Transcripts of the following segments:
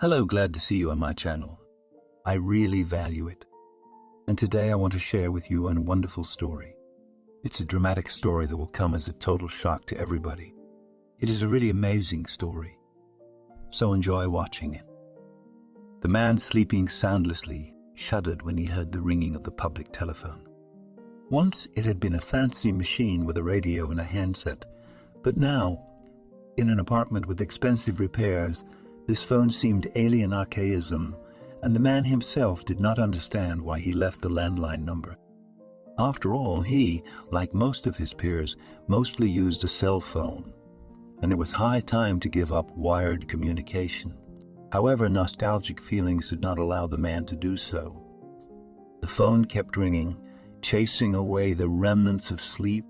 Hello, glad to see you on my channel. I really value it. And today I want to share with you a wonderful story. It's a dramatic story that will come as a total shock to everybody. It is a really amazing story. So enjoy watching it. The man sleeping soundlessly shuddered when he heard the ringing of the public telephone. Once it had been a fancy machine with a radio and a handset, but now, in an apartment with expensive repairs, this phone seemed alien archaism, and the man himself did not understand why he left the landline number. After all, he, like most of his peers, mostly used a cell phone, and it was high time to give up wired communication. However, nostalgic feelings did not allow the man to do so. The phone kept ringing, chasing away the remnants of sleep.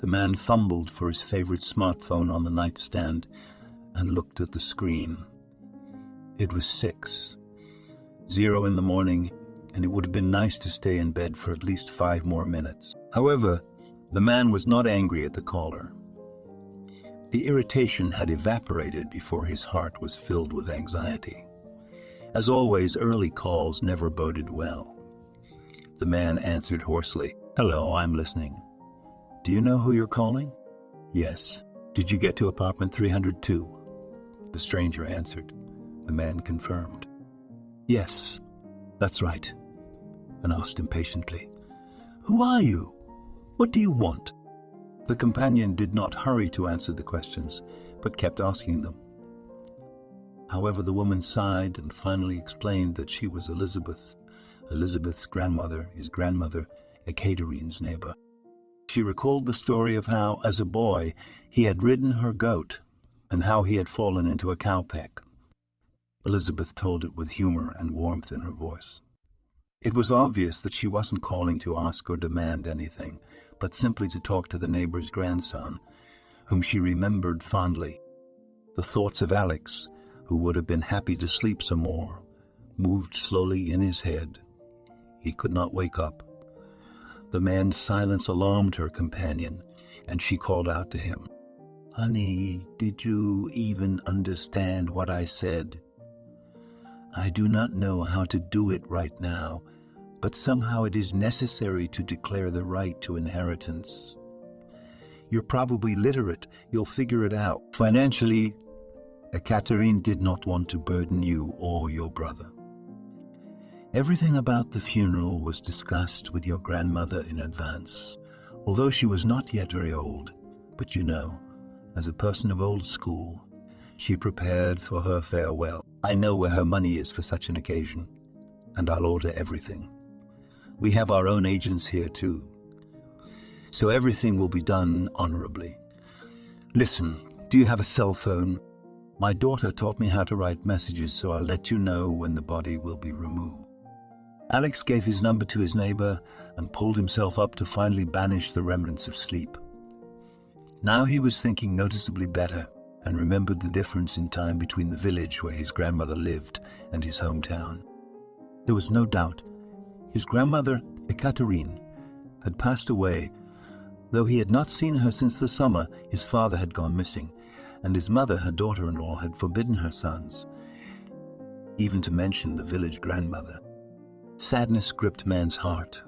The man fumbled for his favorite smartphone on the nightstand and looked at the screen. It was 6:00 in the morning, and it would have been nice to stay in bed for at least 5 more minutes. However, the man was not angry at the caller. The irritation had evaporated before his heart was filled with anxiety. As always, early calls never boded well. The man answered hoarsely, "Hello, I'm listening. Do you know who you're calling?" "Yes." "Did you get to apartment 302? The stranger answered. The man confirmed. "Yes, that's right," and asked impatiently, "Who are you? What do you want?" The companion did not hurry to answer the questions, but kept asking them. However, the woman sighed and finally explained that she was Elizabeth's grandmother, his grandmother, Ekaterine's neighbor. She recalled the story of how, as a boy, he had ridden her goat and how he had fallen into a cowpeck. Elizabeth told it with humor and warmth in her voice. It was obvious that she wasn't calling to ask or demand anything, but simply to talk to the neighbor's grandson, whom she remembered fondly. The thoughts of Alex, who would have been happy to sleep some more, moved slowly in his head. He could not wake up. The man's silence alarmed her companion, and she called out to him, "Honey, did you even understand what I said? I do not know how to do it right now, but somehow it is necessary to declare the right to inheritance. You're probably literate. You'll figure it out. Financially, Ekaterine did not want to burden you or your brother. Everything about the funeral was discussed with your grandmother in advance, although she was not yet very old. But you know, as a person of old school, she prepared for her farewell. I know where her money is for such an occasion, and I'll order everything. We have our own agents here too, so everything will be done honorably. Listen, do you have a cell phone? My daughter taught me how to write messages, so I'll let you know when the body will be removed." Alex gave his number to his neighbor and pulled himself up to finally banish the remnants of sleep. Now he was thinking noticeably better, and remembered the difference in time between the village where his grandmother lived and his hometown. There was no doubt his grandmother, Ekaterine, had passed away. Though he had not seen her since the summer, his father had gone missing, and his mother, her daughter-in-law, had forbidden her sons even to mention the village grandmother. Sadness gripped man's heart.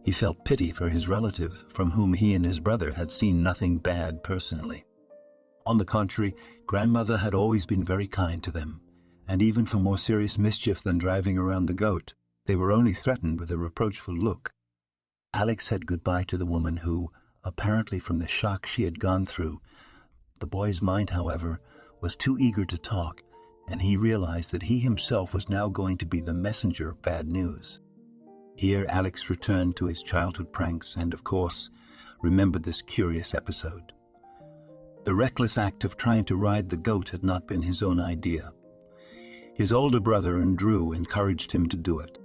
He felt pity for his relative, from whom he and his brother had seen nothing bad personally. On the contrary, grandmother had always been very kind to them, and even for more serious mischief than driving around the goat, they were only threatened with a reproachful look. Alex said goodbye to the woman who, apparently from the shock she had gone through. The boy's mind, however, was too eager to talk, and he realized that he himself was now going to be the messenger of bad news. Here Alex returned to his childhood pranks and, of course, remembered this curious episode. The reckless act of trying to ride the goat had not been his own idea. His older brother, Drew, encouraged him to do it.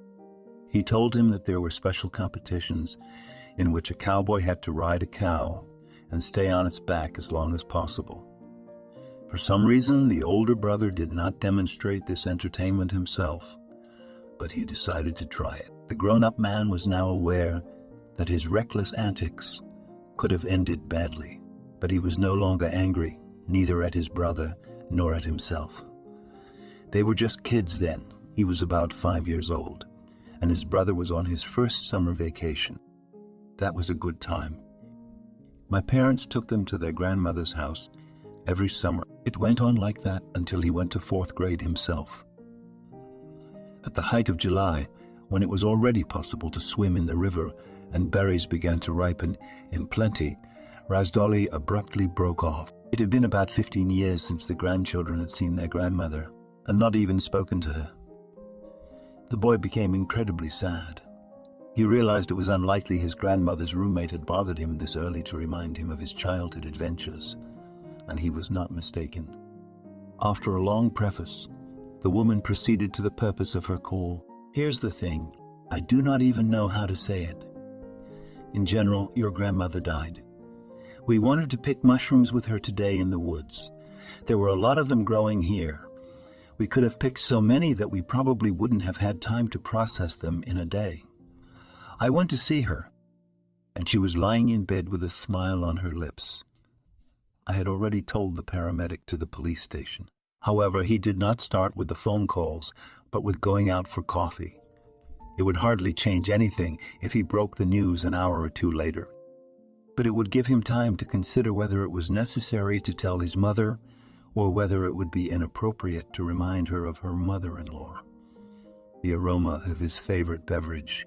He told him that there were special competitions in which a cowboy had to ride a cow and stay on its back as long as possible. For some reason, the older brother did not demonstrate this entertainment himself, but he decided to try it. The grown-up man was now aware that his reckless antics could have ended badly. But he was no longer angry, neither at his brother nor at himself. They were just kids then. He was about 5 years old, and his brother was on his first summer vacation. That was a good time. My parents took them to their grandmother's house every summer. It went on like that until he went to 4th grade himself. At the height of July, when it was already possible to swim in the river and berries began to ripen in plenty, Razdoli abruptly broke off. It had been about 15 years since the grandchildren had seen their grandmother and not even spoken to her. The boy became incredibly sad. He realized it was unlikely his grandmother's roommate had bothered him this early to remind him of his childhood adventures, and he was not mistaken. After a long preface, the woman proceeded to the purpose of her call. Here's the thing, I do not even know how to say it. In general, your grandmother died. We wanted to pick mushrooms with her today in the woods. There were a lot of them growing here. We could have picked so many that we probably wouldn't have had time to process them in a day. I went to see her, and she was lying in bed with a smile on her lips. I had already told the paramedic to the police station. However, he did not start with the phone calls, but with going out for coffee. It would hardly change anything if he broke the news an hour or two later. But it would give him time to consider whether it was necessary to tell his mother, or whether it would be inappropriate to remind her of her mother-in-law. The aroma of his favorite beverage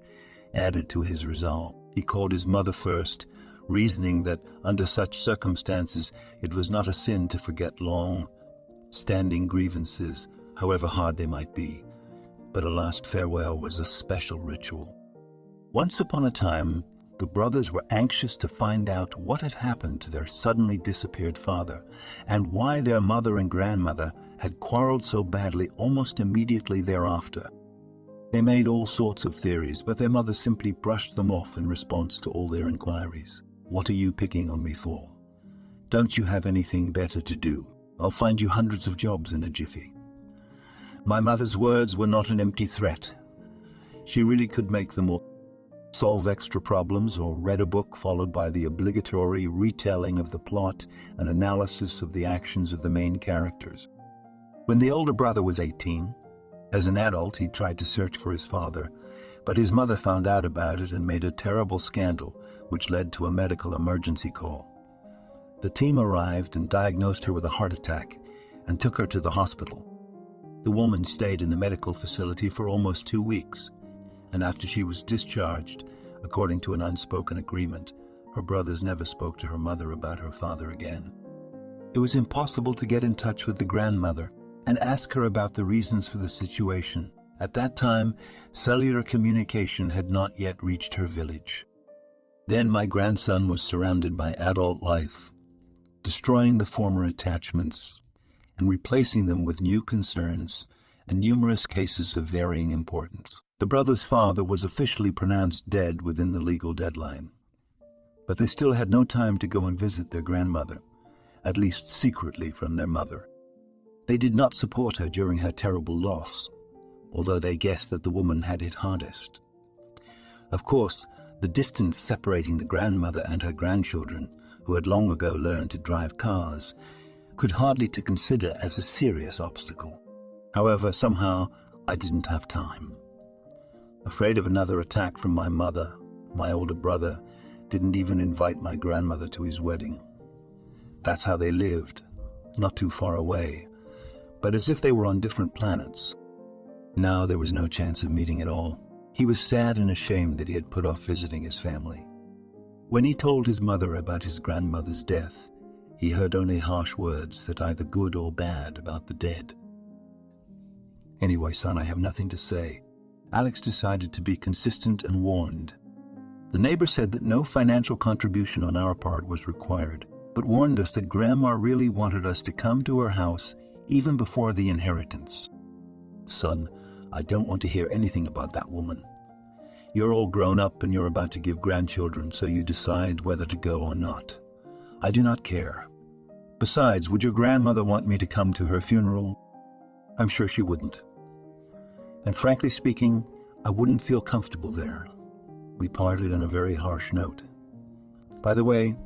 added to his resolve. He called his mother first, reasoning that under such circumstances it was not a sin to forget long-standing grievances, however hard they might be, but a last farewell was a special ritual. Once upon a time, the brothers were anxious to find out what had happened to their suddenly disappeared father, and why their mother and grandmother had quarreled so badly almost immediately thereafter. They made all sorts of theories, but their mother simply brushed them off in response to all their inquiries. What are you picking on me for? Don't you have anything better to do? I'll find you hundreds of jobs in a jiffy. My mother's words were not an empty threat. She really could make them all. Solve extra problems or read a book followed by the obligatory retelling of the plot and analysis of the actions of the main characters. When the older brother was 18, as an adult he tried to search for his father, but his mother found out about it and made a terrible scandal which led to a medical emergency call. The team arrived and diagnosed her with a heart attack and took her to the hospital. The woman stayed in the medical facility for almost 2 weeks, and after she was discharged, according to an unspoken agreement, her brothers never spoke to her mother about her father again. It was impossible to get in touch with the grandmother and ask her about the reasons for the situation. At that time, cellular communication had not yet reached her village. Then my grandson was surrounded by adult life, destroying the former attachments and replacing them with new concerns and numerous cases of varying importance. The brother's father was officially pronounced dead within the legal deadline, but they still had no time to go and visit their grandmother, at least secretly from their mother. They did not support her during her terrible loss, although they guessed that the woman had it hardest. Of course, the distance separating the grandmother and her grandchildren, who had long ago learned to drive cars, could hardly to consider as a serious obstacle. However, somehow I didn't have time. Afraid of another attack from my mother, my older brother didn't even invite my grandmother to his wedding. That's how they lived, not too far away, but as if they were on different planets. Now there was no chance of meeting at all. He was sad and ashamed that he had put off visiting his family. When he told his mother about his grandmother's death, he heard only harsh words that either good or bad about the dead. Anyway, son, I have nothing to say. Alex decided to be consistent and warned. The neighbor said that no financial contribution on our part was required, but warned us that Grandma really wanted us to come to her house even before the inheritance. Son, I don't want to hear anything about that woman. You're all grown up and you're about to give grandchildren, so you decide whether to go or not. I do not care. Besides, would your grandmother want me to come to her funeral? I'm sure she wouldn't. And frankly speaking, I wouldn't feel comfortable there. We parted on a very harsh note. By the way,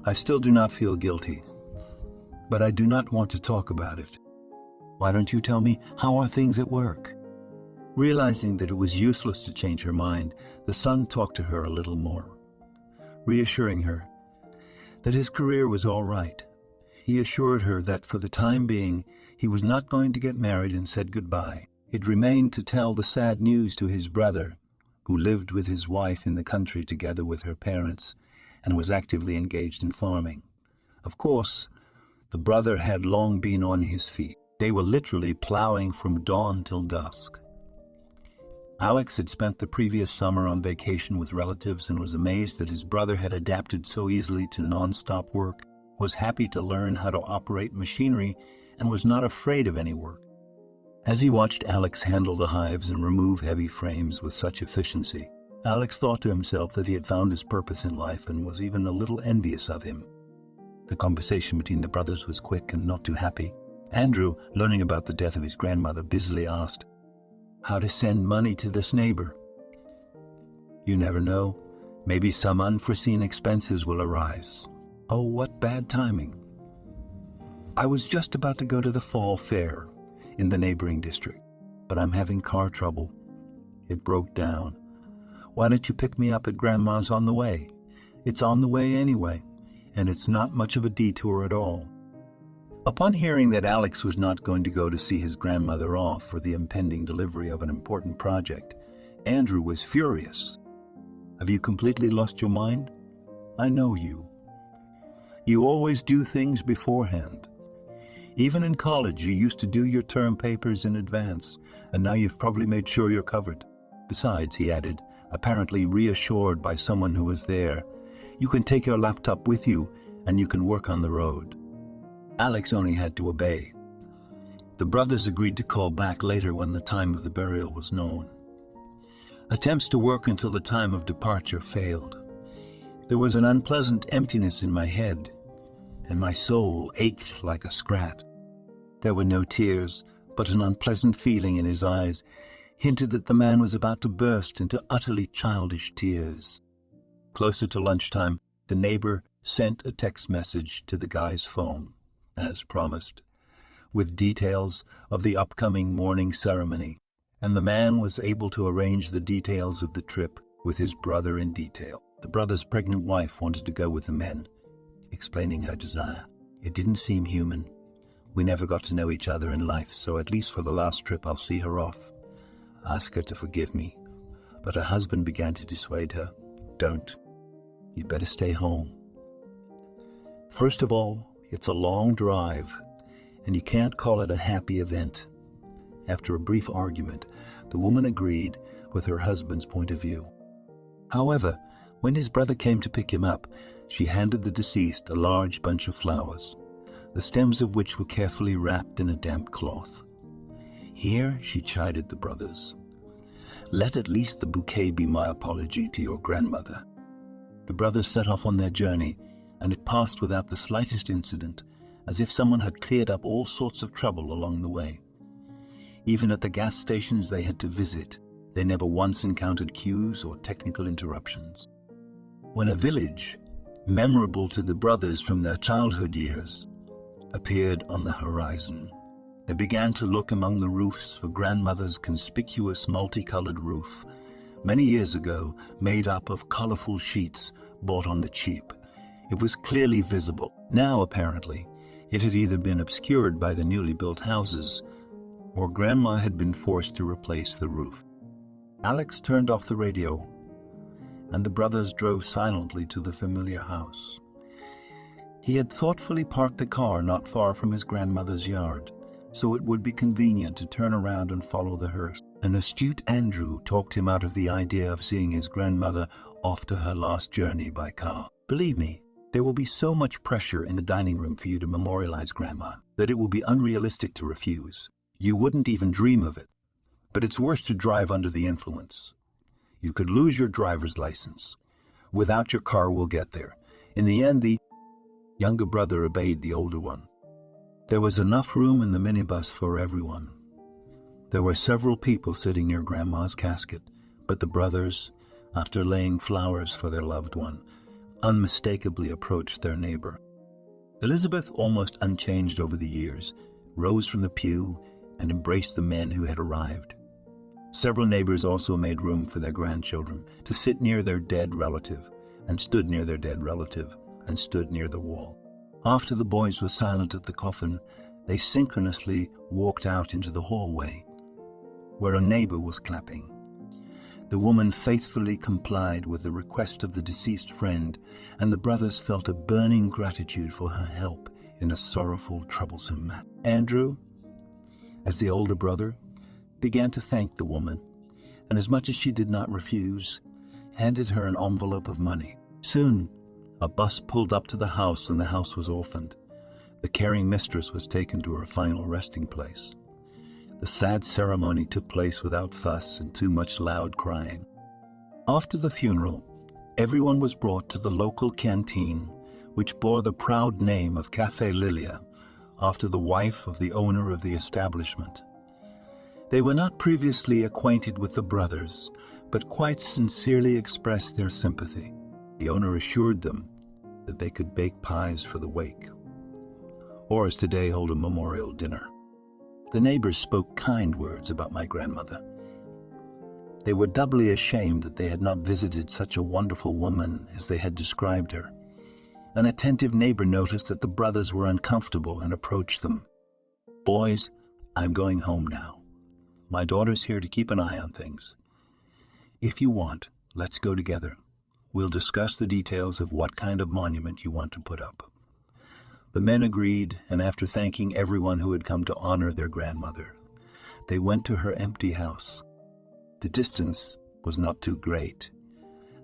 I still do not feel guilty, but I do not want to talk about it. Why don't you tell me how are things at work? Realizing that it was useless to change her mind, the son talked to her a little more, reassuring her that his career was all right. He assured her that for the time being, he was not going to get married and said goodbye. It remained to tell the sad news to his brother, who lived with his wife in the country together with her parents and was actively engaged in farming. Of course, the brother had long been on his feet. They were literally plowing from dawn till dusk. Alex had spent the previous summer on vacation with relatives and was amazed that his brother had adapted so easily to non-stop work, was happy to learn how to operate machinery, and was not afraid of any work. As he watched Alex handle the hives and remove heavy frames with such efficiency, Alex thought to himself that he had found his purpose in life and was even a little envious of him. The conversation between the brothers was quick and not too happy. Andrew, learning about the death of his grandmother, busily asked how to send money to this neighbor. You never know. Maybe some unforeseen expenses will arise. Oh, what bad timing. I was just about to go to the fall fair in the neighboring district, but I'm having car trouble. It broke down. Why don't you pick me up at Grandma's on the way? It's on the way anyway, and it's not much of a detour at all. Upon hearing that Alex was not going to go to see his grandmother off for the impending delivery of an important project, Andrew was furious. Have you completely lost your mind? I know you. You always do things beforehand. Even in college, you used to do your term papers in advance, and now you've probably made sure you're covered. Besides, he added, apparently reassured by someone who was there, you can take your laptop with you and you can work on the road. Alex only had to obey. The brothers agreed to call back later when the time of the burial was known. Attempts to work until the time of departure failed. There was an unpleasant emptiness in my head, and my soul ached like a scrat. There were no tears, but an unpleasant feeling in his eyes hinted that the man was about to burst into utterly childish tears. Closer to lunchtime, the neighbor sent a text message to the guy's phone, as promised, with details of the upcoming morning ceremony, and the man was able to arrange the details of the trip with his brother in detail. The brother's pregnant wife wanted to go with the men, explaining her desire. It didn't seem human. We never got to know each other in life, so at least for the last trip I'll see her off. Ask her to forgive me. But her husband began to dissuade her. Don't. You'd better stay home. First of all, it's a long drive, and you can't call it a happy event. After a brief argument, the woman agreed with her husband's point of view. However, when his brother came to pick him up, she handed the deceased a large bunch of flowers, the stems of which were carefully wrapped in a damp cloth. Here she chided the brothers. Let at least the bouquet be my apology to your grandmother. The brothers set off on their journey, and it passed without the slightest incident, as if someone had cleared up all sorts of trouble along the way. Even at the gas stations they had to visit, they never once encountered queues or technical interruptions. When a village, memorable to the brothers from their childhood years, appeared on the horizon, they began to look among the roofs for grandmother's conspicuous multicolored roof, many years ago made up of colorful sheets bought on the cheap. It was clearly visible. Now, apparently, it had either been obscured by the newly built houses, or Grandma had been forced to replace the roof. Alex turned off the radio, and the brothers drove silently to the familiar house. He had thoughtfully parked the car not far from his grandmother's yard, so it would be convenient to turn around and follow the hearse. An astute Andrew talked him out of the idea of seeing his grandmother off to her last journey by car. Believe me, there will be so much pressure in the dining room for you to memorialize Grandma that it will be unrealistic to refuse. You wouldn't even dream of it. But it's worse to drive under the influence. You could lose your driver's license. Without your car, we'll get there. In the end, the younger brother obeyed the older one. There was enough room in the minibus for everyone. There were several people sitting near Grandma's casket, but the brothers, after laying flowers for their loved one, unmistakably approached their neighbor. Elizabeth, almost unchanged over the years, rose from the pew and embraced the men who had arrived. Several neighbors also made room for their grandchildren to sit near their dead relative, and stood near their dead relative, and stood near the wall. After the boys were silent at the coffin, they synchronously walked out into the hallway, where a neighbor was clapping. The woman faithfully complied with the request of the deceased friend, and the brothers felt a burning gratitude for her help in a sorrowful, troublesome matter. Andrew, as the older brother, began to thank the woman, and as much as she did not refuse, handed her an envelope of money. Soon, a bus pulled up to the house, and the house was orphaned. The caring mistress was taken to her final resting place. The sad ceremony took place without fuss and too much loud crying. After the funeral, everyone was brought to the local canteen, which bore the proud name of Café Lilia, after the wife of the owner of the establishment. They were not previously acquainted with the brothers, but quite sincerely expressed their sympathy. The owner assured them that they could bake pies for the wake, or as today hold a memorial dinner. The neighbors spoke kind words about my grandmother. They were doubly ashamed that they had not visited such a wonderful woman as they had described her. An attentive neighbor noticed that the brothers were uncomfortable and approached them. "Boys, I'm going home now. My daughter's here to keep an eye on things. If you want, let's go together. We'll discuss the details of what kind of monument you want to put up." The men agreed, and after thanking everyone who had come to honor their grandmother, they went to her empty house. The distance was not too great,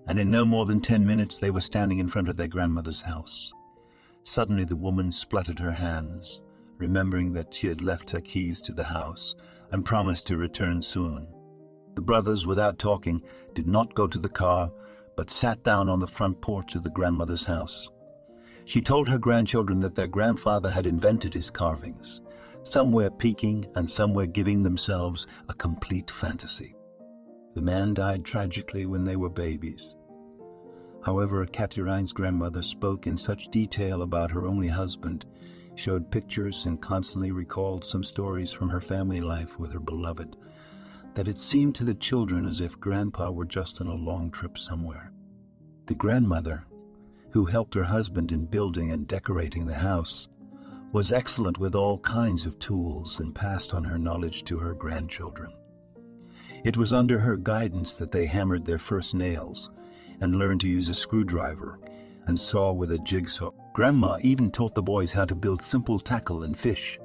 and in no more than 10 minutes they were standing in front of their grandmother's house. Suddenly the woman spluttered her hands, remembering that she had left her keys to the house and promised to return soon. The brothers, without talking, did not go to the car, but sat down on the front porch of the grandmother's house. She told her grandchildren that their grandfather had invented his carvings. Some were peeking and some were giving themselves a complete fantasy. The man died tragically when they were babies. However, Katarine's grandmother spoke in such detail about her only husband, showed pictures, and constantly recalled some stories from her family life with her beloved, that it seemed to the children as if Grandpa were just on a long trip somewhere. The grandmother, who helped her husband in building and decorating the house, was excellent with all kinds of tools and passed on her knowledge to her grandchildren. It was under her guidance that they hammered their first nails and learned to use a screwdriver and saw with a jigsaw. Grandma even taught the boys how to build simple tackle and fish.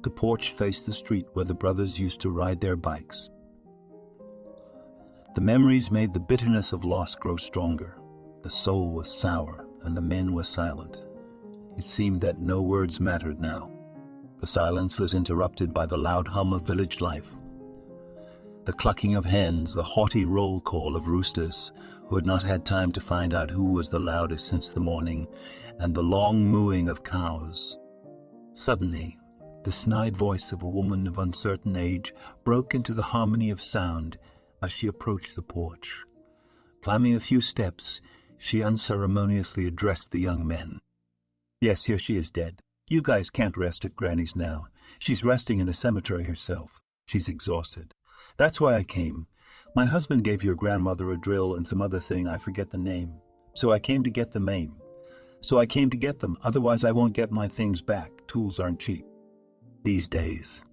The porch faced the street where the brothers used to ride their bikes. The memories made the bitterness of loss grow stronger. The soul was sour, and the men were silent. It seemed that no words mattered now. The silence was interrupted by the loud hum of village life. The clucking of hens, the haughty roll call of roosters, who had not had time to find out who was the loudest since the morning, and the long mooing of cows. Suddenly, the snide voice of a woman of uncertain age broke into the harmony of sound as she approached the porch. Climbing a few steps, she unceremoniously addressed the young men. "Yes, here she is dead. You guys can't rest at Granny's now. She's resting in a cemetery herself. She's exhausted. That's why I came. My husband gave your grandmother a drill and some other thing, I forget the name. So I came to get them aimed. So I came to get them, otherwise I won't get my things back. Tools aren't cheap." These days.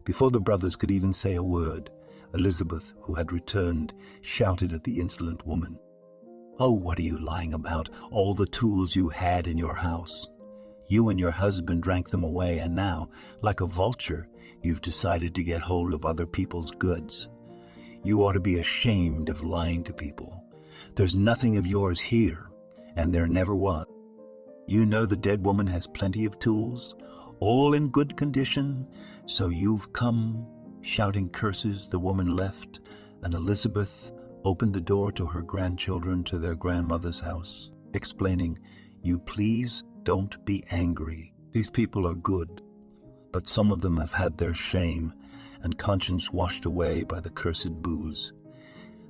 Before the brothers could even say a word, Elizabeth, who had returned, shouted at the insolent woman. "Oh, what are you lying about? All the tools you had in your house. You and your husband drank them away, and now, like a vulture, you've decided to get hold of other people's goods. You ought to be ashamed of lying to people. There's nothing of yours here, and there never was. You know the dead woman has plenty of tools, all in good condition, so you've come." Shouting curses, the woman left, and Elizabeth opened the door to her grandchildren to their grandmother's house, explaining, "You please don't be angry. These people are good, but some of them have had their shame and conscience washed away by the cursed booze.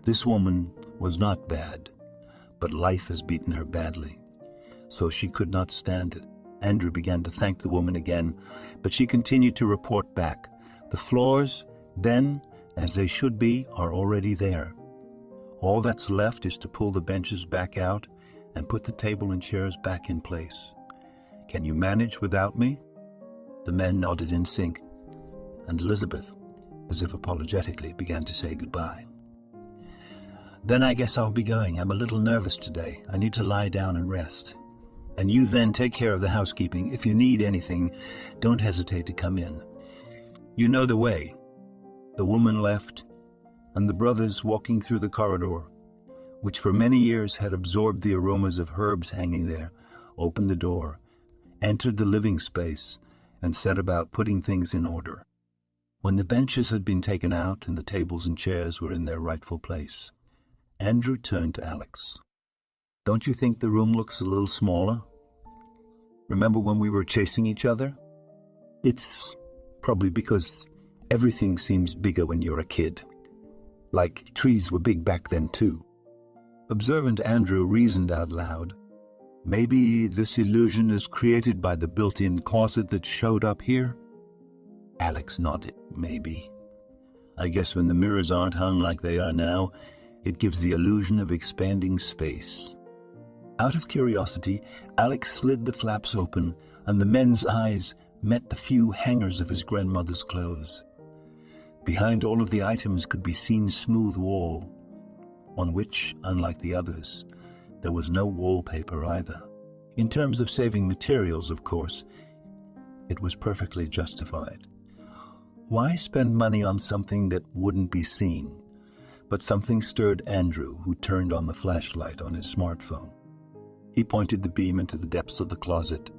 This woman was not bad, but life has beaten her badly, so she could not stand it, Andrew began to thank the woman again, but she continued to report back. The floors, then, as they should be, are already there. All that's left is to pull the benches back out and put the table and chairs back in place. Can you manage without me? The men nodded in sync, and Elizabeth, as if apologetically, began to say goodbye. Then I guess I'll be going. I'm a little nervous today. I need to lie down and rest. And you then take care of the housekeeping. If you need anything, don't hesitate to come in. You know the way. The woman left, and the brothers, walking through the corridor, which for many years had absorbed the aromas of herbs hanging there, opened the door, entered the living space, and set about putting things in order. When the benches had been taken out and the tables and chairs were in their rightful place, Andrew turned to Alex. Don't you think the room looks a little smaller? Remember when we were chasing each other? It's probably because everything seems bigger when you're a kid. Like trees were big back then too. Observant Andrew reasoned out loud. Maybe this illusion is created by the built-in closet that showed up here? Alex nodded. Maybe. I guess when the mirrors aren't hung like they are now, it gives the illusion of expanding space. Out of curiosity, Alex slid the flaps open, and the men's eyes met the few hangers of his grandmother's clothes. Behind all of the items could be seen smooth wall, on which, unlike the others, there was no wallpaper either. In terms of saving materials, of course, it was perfectly justified. Why spend money on something that wouldn't be seen? But something stirred Andrew, who turned on the flashlight on his smartphone. He pointed the beam into the depths of the closet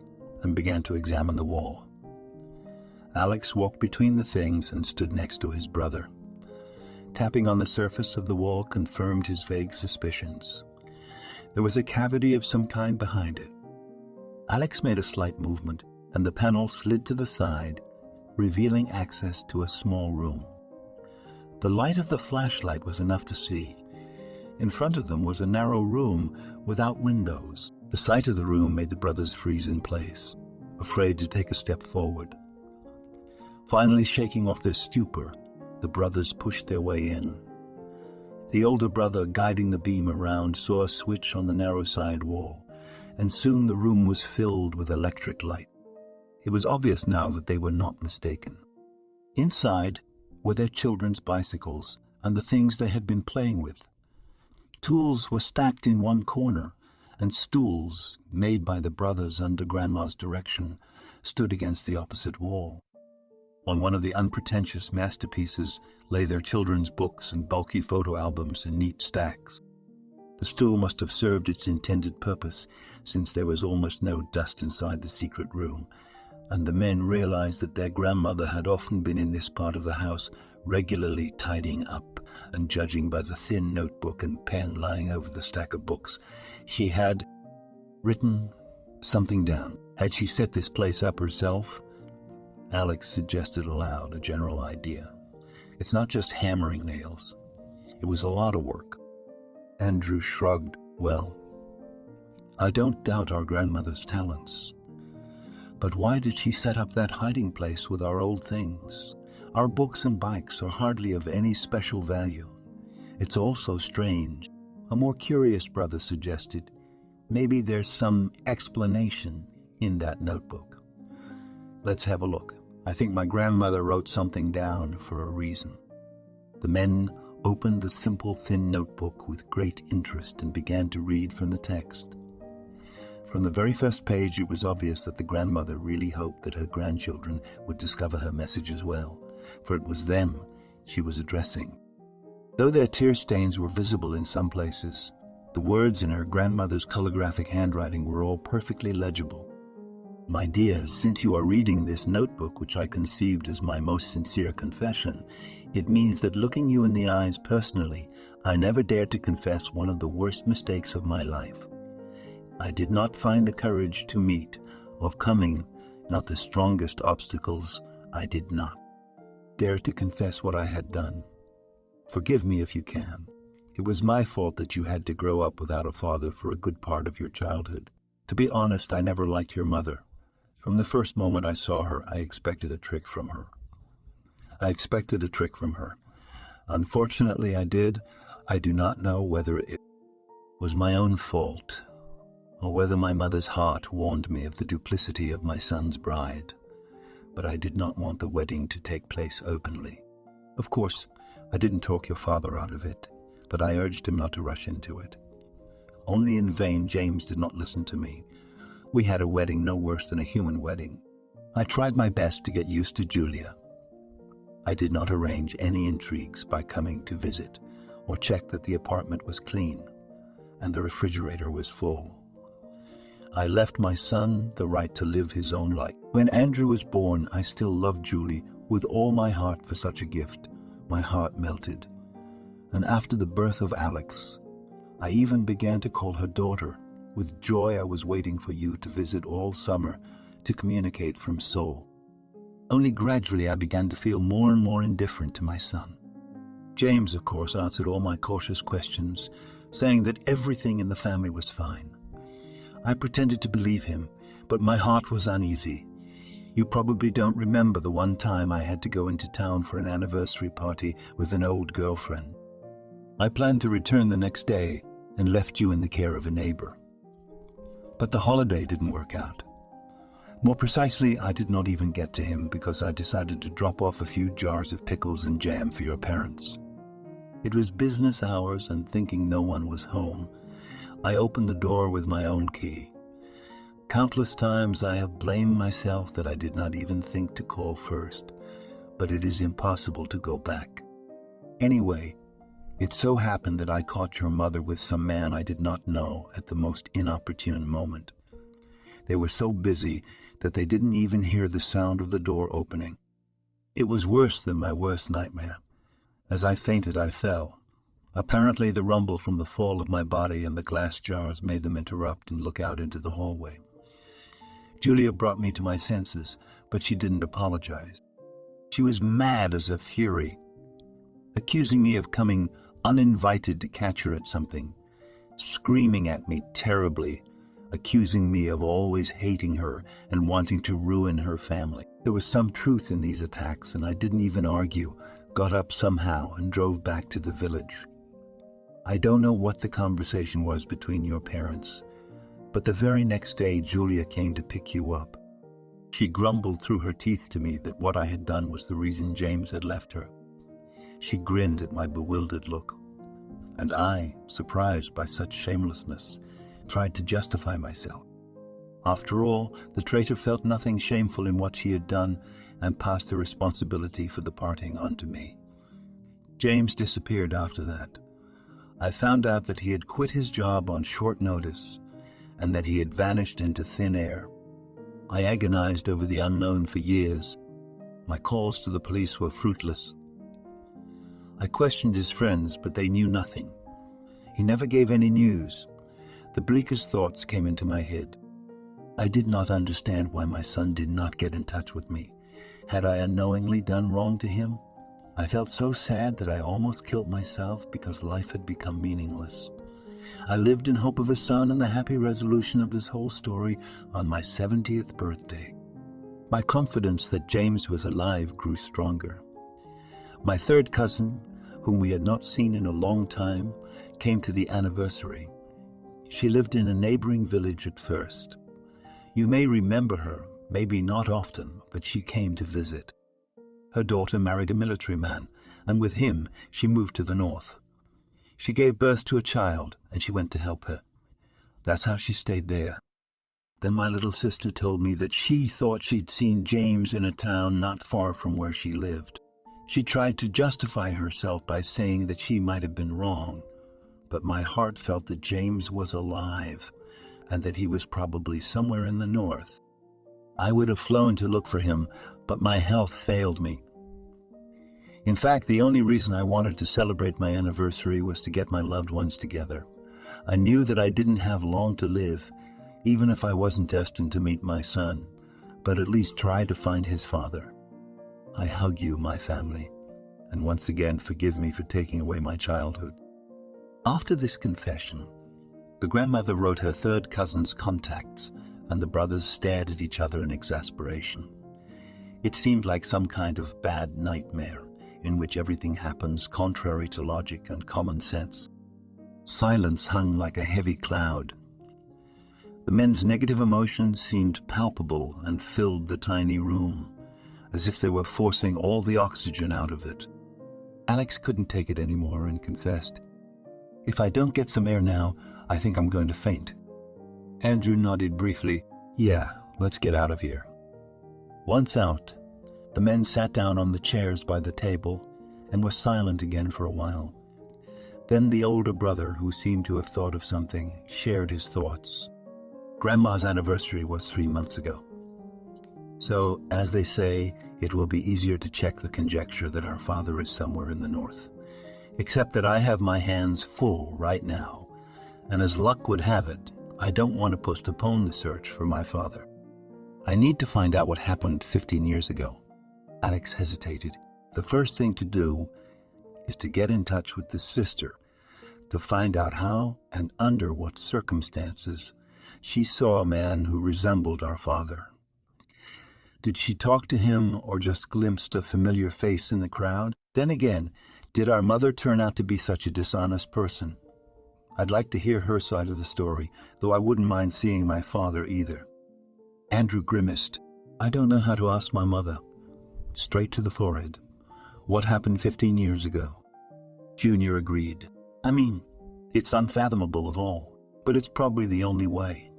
and began to examine the wall. Alex walked between the things and stood next to his brother. Tapping on the surface of the wall confirmed his vague suspicions. There was a cavity of some kind behind it. Alex made a slight movement, and the panel slid to the side, revealing access to a small room. The light of the flashlight was enough to see. In front of them was a narrow room without windows. The sight of the room made the brothers freeze in place, afraid to take a step forward. Finally shaking off their stupor, the brothers pushed their way in. The older brother, guiding the beam around, saw a switch on the narrow side wall, and soon the room was filled with electric light. It was obvious now that they were not mistaken. Inside were their children's bicycles and the things they had been playing with. Tools were stacked in one corner, and stools, made by the brothers under Grandma's direction, stood against the opposite wall. On one of the unpretentious masterpieces lay their children's books and bulky photo albums in neat stacks. The stool must have served its intended purpose, since there was almost no dust inside the secret room, and the men realized that their grandmother had often been in this part of the house, regularly tidying up, and judging by the thin notebook and pen lying over the stack of books, she had written something down. Had she set this place up herself? Alex suggested aloud a general idea. It's not just hammering nails. It was a lot of work. Andrew shrugged. Well, I don't doubt our grandmother's talents. But why did she set up that hiding place with our old things? Our books and bikes are hardly of any special value. It's all so strange. A more curious brother suggested, maybe there's some explanation in that notebook. Let's have a look. I think my grandmother wrote something down for a reason. The men opened the simple, thin notebook with great interest and began to read from the text. From the very first page, it was obvious that the grandmother really hoped that her grandchildren would discover her message as well, for it was them she was addressing. Though their tear stains were visible in some places, the words in her grandmother's calligraphic handwriting were all perfectly legible. My dear, since you are reading this notebook, which I conceived as my most sincere confession, it means that looking you in the eyes personally, I never dared to confess one of the worst mistakes of my life. I did not find the courage to meet, of coming, not the strongest obstacles, I did not dare to confess what I had done. Forgive me if you can. It was my fault that you had to grow up without a father for a good part of your childhood. To be honest, I never liked your mother. From the first moment I saw her, I expected a trick from her. Unfortunately, I did. I do not know whether it was my own fault or whether my mother's heart warned me of the duplicity of my son's bride, but I did not want the wedding to take place openly. Of course, I didn't talk your father out of it, but I urged him not to rush into it. Only in vain James did not listen to me. We had a wedding no worse than a human wedding. I tried my best to get used to Julia. I did not arrange any intrigues by coming to visit or check that the apartment was clean and the refrigerator was full. I left my son the right to live his own life. When Andrew was born, I still loved Julie with all my heart for such a gift. My heart melted. And after the birth of Alex, I even began to call her daughter. With joy, I was waiting for you to visit all summer to communicate from Seoul. Only gradually I began to feel more and more indifferent to my son. James, of course, answered all my cautious questions, saying that everything in the family was fine. I pretended to believe him, but my heart was uneasy. You probably don't remember the one time I had to go into town for an anniversary party with an old girlfriend. I planned to return the next day and left you in the care of a neighbor. But the holiday didn't work out. More precisely, I did not even get to him because I decided to drop off a few jars of pickles and jam for your parents. It was business hours, and thinking no one was home, I opened the door with my own key. Countless times I have blamed myself that I did not even think to call first, but it is impossible to go back. Anyway, it so happened that I caught your mother with some man I did not know at the most inopportune moment. They were so busy that they didn't even hear the sound of the door opening. It was worse than my worst nightmare. As I fainted, I fell. Apparently, the rumble from the fall of my body and the glass jars made them interrupt and look out into the hallway. Julia brought me to my senses, but she didn't apologize. She was mad as a fury, accusing me of coming uninvited to catch her at something, screaming at me terribly, accusing me of always hating her and wanting to ruin her family. There was some truth in these attacks, and I didn't even argue, got up somehow and drove back to the village. I don't know what the conversation was between your parents, but the very next day Julia came to pick you up. She grumbled through her teeth to me that what I had done was the reason James had left her. She grinned at my bewildered look, and I, surprised by such shamelessness, tried to justify myself. After all, the traitor felt nothing shameful in what she had done and passed the responsibility for the parting on to me. James disappeared after that. I found out that he had quit his job on short notice and that he had vanished into thin air. I agonized over the unknown for years. My calls to the police were fruitless. I questioned his friends, but they knew nothing. He never gave any news. The bleakest thoughts came into my head. I did not understand why my son did not get in touch with me. Had I unknowingly done wrong to him? I felt so sad that I almost killed myself because life had become meaningless. I lived in hope of a son and the happy resolution of this whole story on my 70th birthday. My confidence that James was alive grew stronger. My third cousin, whom we had not seen in a long time, came to the anniversary. She lived in a neighboring village at first. You may remember her, maybe not often, but she came to visit. Her daughter married a military man, and with him she moved to the north. She gave birth to a child, and she went to help her. That's how she stayed there. Then my little sister told me that she thought she'd seen James in a town not far from where she lived. She tried to justify herself by saying that she might have been wrong, but my heart felt that James was alive, and that he was probably somewhere in the north. I would have flown to look for him, but my health failed me. In fact, the only reason I wanted to celebrate my anniversary was to get my loved ones together. I knew that I didn't have long to live, even if I wasn't destined to meet my son, but at least try to find his father. I hug you, my family, and once again forgive me for taking away my childhood. After this confession, the grandmother wrote her third cousin's contacts and the brothers stared at each other in exasperation. It seemed like some kind of bad nightmare in which everything happens contrary to logic and common sense. Silence hung like a heavy cloud. The men's negative emotions seemed palpable and filled the tiny room, as if they were forcing all the oxygen out of it. Alex couldn't take it anymore and confessed, "If I don't get some air now, I think I'm going to faint." Andrew nodded briefly. "Yeah, let's get out of here." Once out, the men sat down on the chairs by the table and were silent again for a while. Then the older brother, who seemed to have thought of something, shared his thoughts. Grandma's anniversary was 3 months ago. So, as they say, it will be easier to check the conjecture that our father is somewhere in the north. Except that I have my hands full right now, and as luck would have it, I don't want to postpone the search for my father. I need to find out what happened 15 years ago. Alex hesitated. The first thing to do is to get in touch with the sister to find out how and under what circumstances she saw a man who resembled our father. Did she talk to him or just glimpsed a familiar face in the crowd? Then again, did our mother turn out to be such a dishonest person? I'd like to hear her side of the story, though I wouldn't mind seeing my father either. Andrew grimaced. "I don't know how to ask my mother." Straight to the forehead. "What happened 15 years ago?" Junior agreed. "I mean, it's unfathomable at all, but it's probably the only way.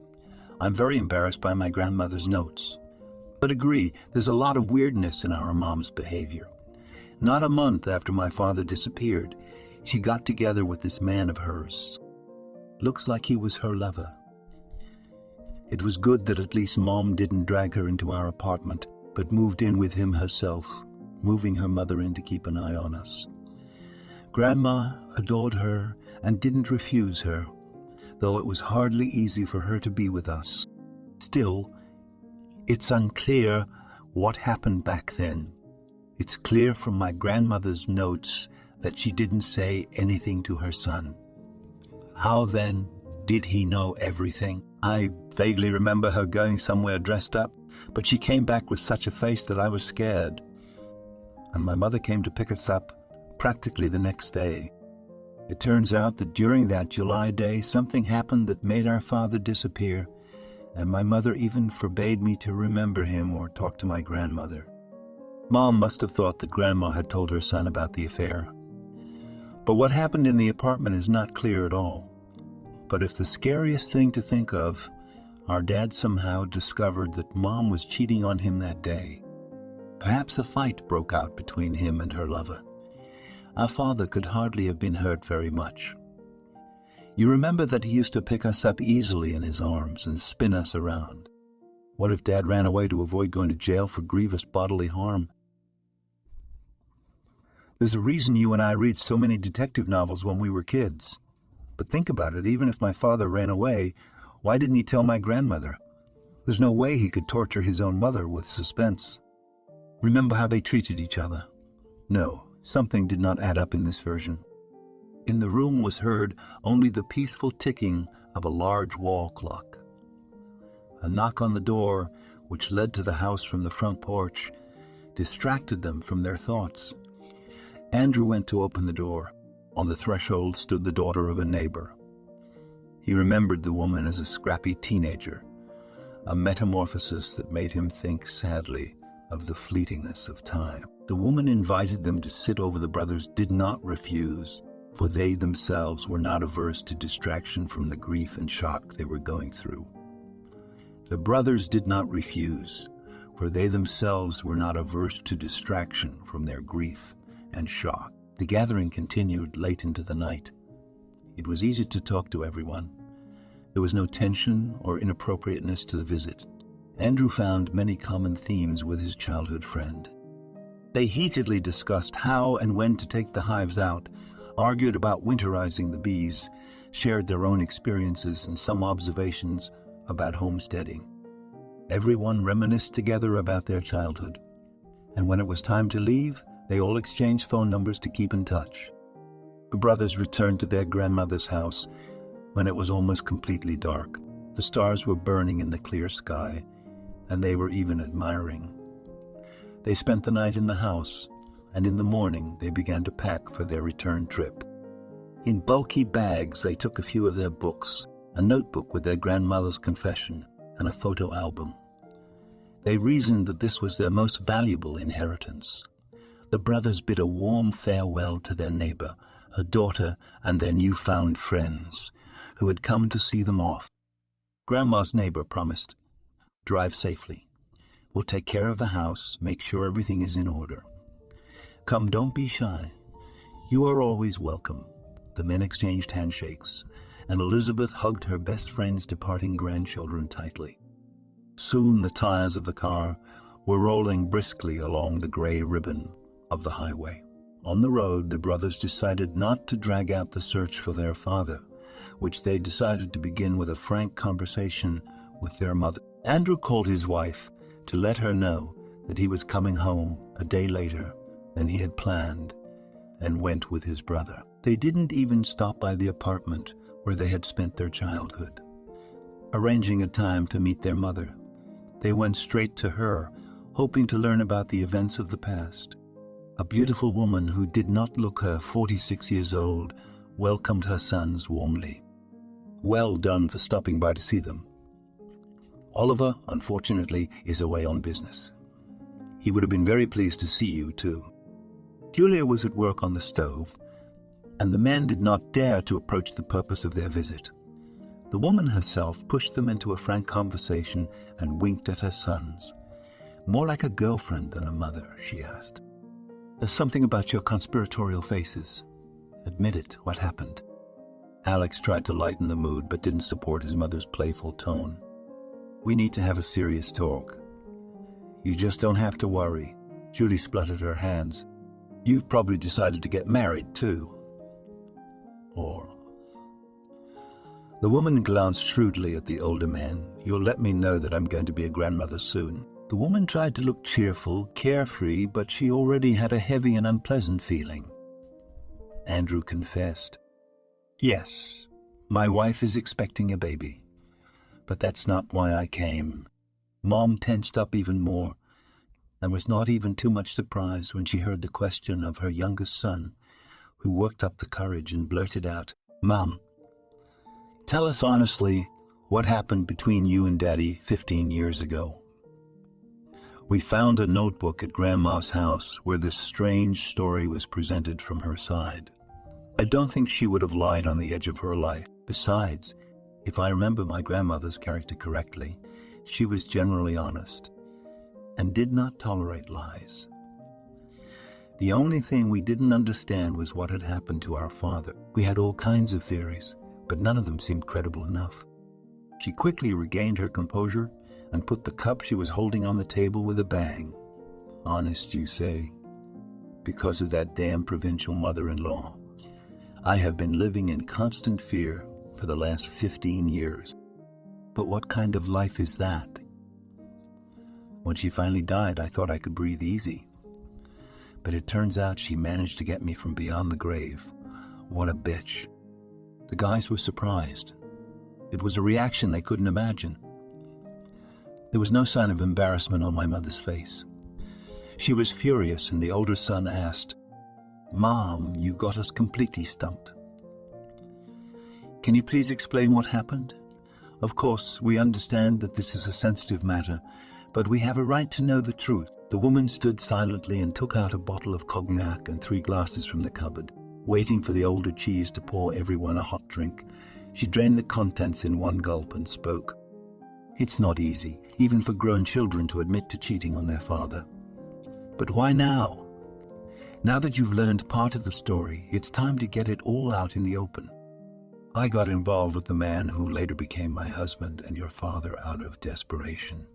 I'm very embarrassed by my grandmother's notes. But agree, there's a lot of weirdness in our mom's behavior. Not a month after my father disappeared, she got together with this man of hers. Looks like he was her lover. It was good that at least Mom didn't drag her into our apartment, but moved in with him herself, moving her mother in to keep an eye on us. Grandma adored her and didn't refuse her, though it was hardly easy for her to be with us. Still, it's unclear what happened back then. It's clear from my grandmother's notes that she didn't say anything to her son. How then did he know everything? I vaguely remember her going somewhere dressed up, but she came back with such a face that I was scared. And my mother came to pick us up practically the next day. It turns out that during that July day, something happened that made our father disappear, and my mother even forbade me to remember him or talk to my grandmother. Mom must have thought that Grandma had told her son about the affair. But what happened in the apartment is not clear at all. But if the scariest thing to think of, our dad somehow discovered that Mom was cheating on him that day. Perhaps a fight broke out between him and her lover. Our father could hardly have been hurt very much. You remember that he used to pick us up easily in his arms and spin us around. What if Dad ran away to avoid going to jail for grievous bodily harm? There's a reason you and I read so many detective novels when we were kids. But think about it, even if my father ran away, why didn't he tell my grandmother? There's no way he could torture his own mother with suspense. Remember how they treated each other? No, something did not add up in this version. In the room was heard only the peaceful ticking of a large wall clock. A knock on the door, which led to the house from the front porch, distracted them from their thoughts. Andrew went to open the door. On the threshold stood the daughter of a neighbor. He remembered the woman as a scrappy teenager, a metamorphosis that made him think sadly of the fleetingness of time. The woman invited them to sit over the brothers did not refuse, for they themselves were not averse to distraction from the grief and shock they were going through. The brothers did not refuse, for they themselves were not averse to distraction from their grief and shock. The gathering continued late into the night. It was easy to talk to everyone. There was no tension or inappropriateness to the visit. Andrew found many common themes with his childhood friend. They heatedly discussed how and when to take the hives out, argued about winterizing the bees, shared their own experiences and some observations about homesteading. Everyone reminisced together about their childhood. And when it was time to leave, they all exchanged phone numbers to keep in touch. The brothers returned to their grandmother's house when it was almost completely dark. The stars were burning in the clear sky, and they were even admiring. They spent the night in the house, and in the morning they began to pack for their return trip. In bulky bags they took a few of their books, a notebook with their grandmother's confession, and a photo album. They reasoned that this was their most valuable inheritance. The brothers bid a warm farewell to their neighbor, her daughter, and their newfound friends, who had come to see them off. Grandma's neighbor promised, "Drive safely. We'll take care of the house, make sure everything is in order. Come, don't be shy. You are always welcome." The men exchanged handshakes, and Elizabeth hugged her best friend's departing grandchildren tightly. Soon the tires of the car were rolling briskly along the gray ribbon of the highway. On the road, the brothers decided not to drag out the search for their father, which they decided to begin with a frank conversation with their mother. Andrew called his wife to let her know that he was coming home a day later than he had planned, and went with his brother. They didn't even stop by the apartment where they had spent their childhood. Arranging a time to meet their mother, they went straight to her, hoping to learn about the events of the past. A beautiful woman who did not look her 46 years old welcomed her sons warmly. "Well done for stopping by to see them. Oliver, unfortunately, is away on business. He would have been very pleased to see you, too." Julia was at work on the stove, and the men did not dare to approach the purpose of their visit. The woman herself pushed them into a frank conversation and winked at her sons. "More like a girlfriend than a mother," she asked. "There's something about your conspiratorial faces. Admit it, what happened?" Alex tried to lighten the mood, but didn't support his mother's playful tone. "We need to have a serious talk. You just don't have to worry." Julie spluttered her hands. "You've probably decided to get married, too. Or..." The woman glanced shrewdly at the older man. "You'll let me know that I'm going to be a grandmother soon." The woman tried to look cheerful, carefree, but she already had a heavy and unpleasant feeling. Andrew confessed, "Yes, my wife is expecting a baby. But that's not why I came." Mom tensed up even more, and was not even too much surprised when she heard the question of her youngest son, who worked up the courage and blurted out, "Mom, tell us honestly what happened between you and Daddy 15 years ago." We found a notebook at Grandma's house where this strange story was presented from her side. I don't think she would have lied on the edge of her life. Besides, if I remember my grandmother's character correctly, she was generally honest and did not tolerate lies. The only thing we didn't understand was what had happened to our father. We had all kinds of theories, but none of them seemed credible enough. She quickly regained her composure and put the cup she was holding on the table with a bang. "Honest, you say? Because of that damn provincial mother-in-law. I have been living in constant fear for the last 15 years. But what kind of life is that? When she finally died, I thought I could breathe easy. But it turns out she managed to get me from beyond the grave. What a bitch." The guys were surprised. It was a reaction they couldn't imagine. There was no sign of embarrassment on my mother's face. She was furious, and the older son asked, "Mom, you got us completely stumped. Can you please explain what happened? Of course, we understand that this is a sensitive matter, but we have a right to know the truth." The woman stood silently and took out a bottle of cognac and 3 glasses from the cupboard. Waiting for the older cheese to pour everyone a hot drink, she drained the contents in one gulp and spoke. "It's not easy, even for grown children, to admit to cheating on their father. But why now? Now that you've learned part of the story, it's time to get it all out in the open. I got involved with the man who later became my husband and your father out of desperation.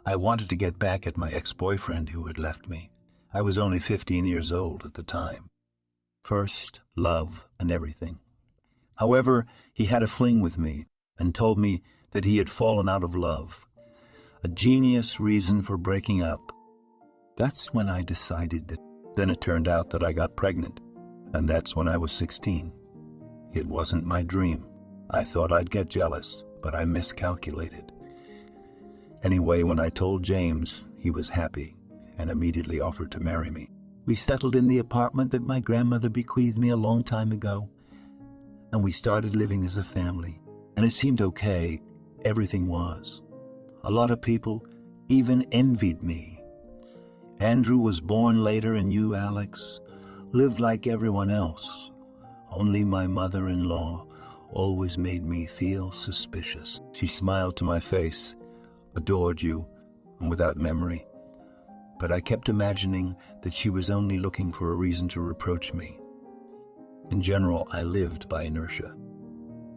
I wanted to get back at my ex-boyfriend who had left me. I was only 15 years old at the time. First, love and everything. However, he had a fling with me and told me that he had fallen out of love. A genius reason for breaking up. That's when I decided that. Then it turned out that I got pregnant, and that's when I was 16. It wasn't my dream. I thought I'd get jealous, but I miscalculated. Anyway, when I told James, he was happy and immediately offered to marry me. We settled in the apartment that my grandmother bequeathed me a long time ago, and we started living as a family. And it seemed okay. Everything was. A lot of people even envied me. Andrew was born later, and you, Alex, lived like everyone else. Only my mother-in-law always made me feel suspicious. She smiled to my face, adored you, and without memory. But I kept imagining that she was only looking for a reason to reproach me. In general, I lived by inertia.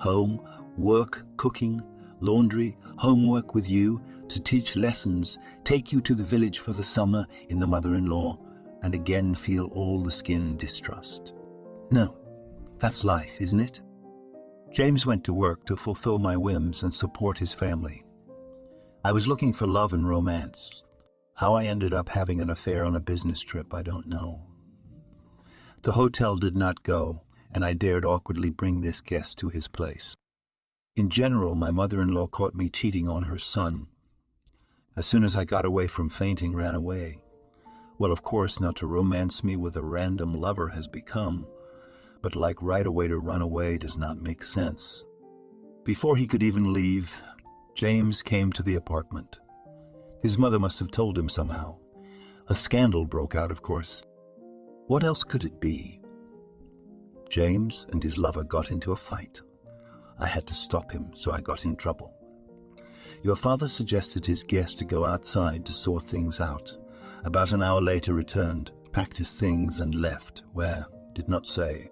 Home, work, cooking, laundry, homework with you, to teach lessons, take you to the village for the summer in the mother-in-law, and again feel all the skin distrust. No, that's life, isn't it? James went to work to fulfill my whims and support his family. I was looking for love and romance. How I ended up having an affair on a business trip, I don't know. The hotel did not go, and I dared awkwardly bring this guest to his place. In general, my mother-in-law caught me cheating on her son. As soon as I got away from fainting, ran away. Well, of course, not to romance me with a random lover has become, but like right away to run away does not make sense. Before he could even leave, James came to the apartment. His mother must have told him somehow. A scandal broke out, of course. What else could it be? James and his lover got into a fight. I had to stop him, so I got in trouble. Your father suggested his guest to go outside to sort things out. About an hour later returned, packed his things and left. Where? Did not say.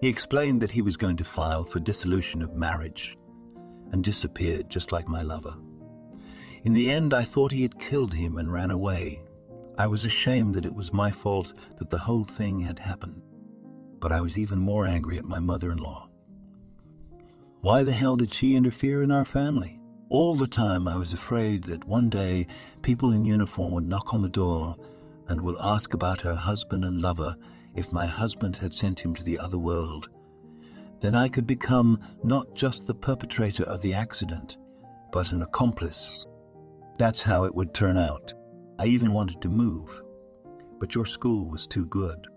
He explained that he was going to file for dissolution of marriage and disappeared just like my lover. In the end, I thought he had killed him and ran away. I was ashamed that it was my fault that the whole thing had happened. But I was even more angry at my mother-in-law. Why the hell did she interfere in our family? All the time I was afraid that one day people in uniform would knock on the door and will ask about her husband and lover if my husband had sent him to the other world. Then I could become not just the perpetrator of the accident, but an accomplice. That's how it would turn out. I even wanted to move, but your school was too good.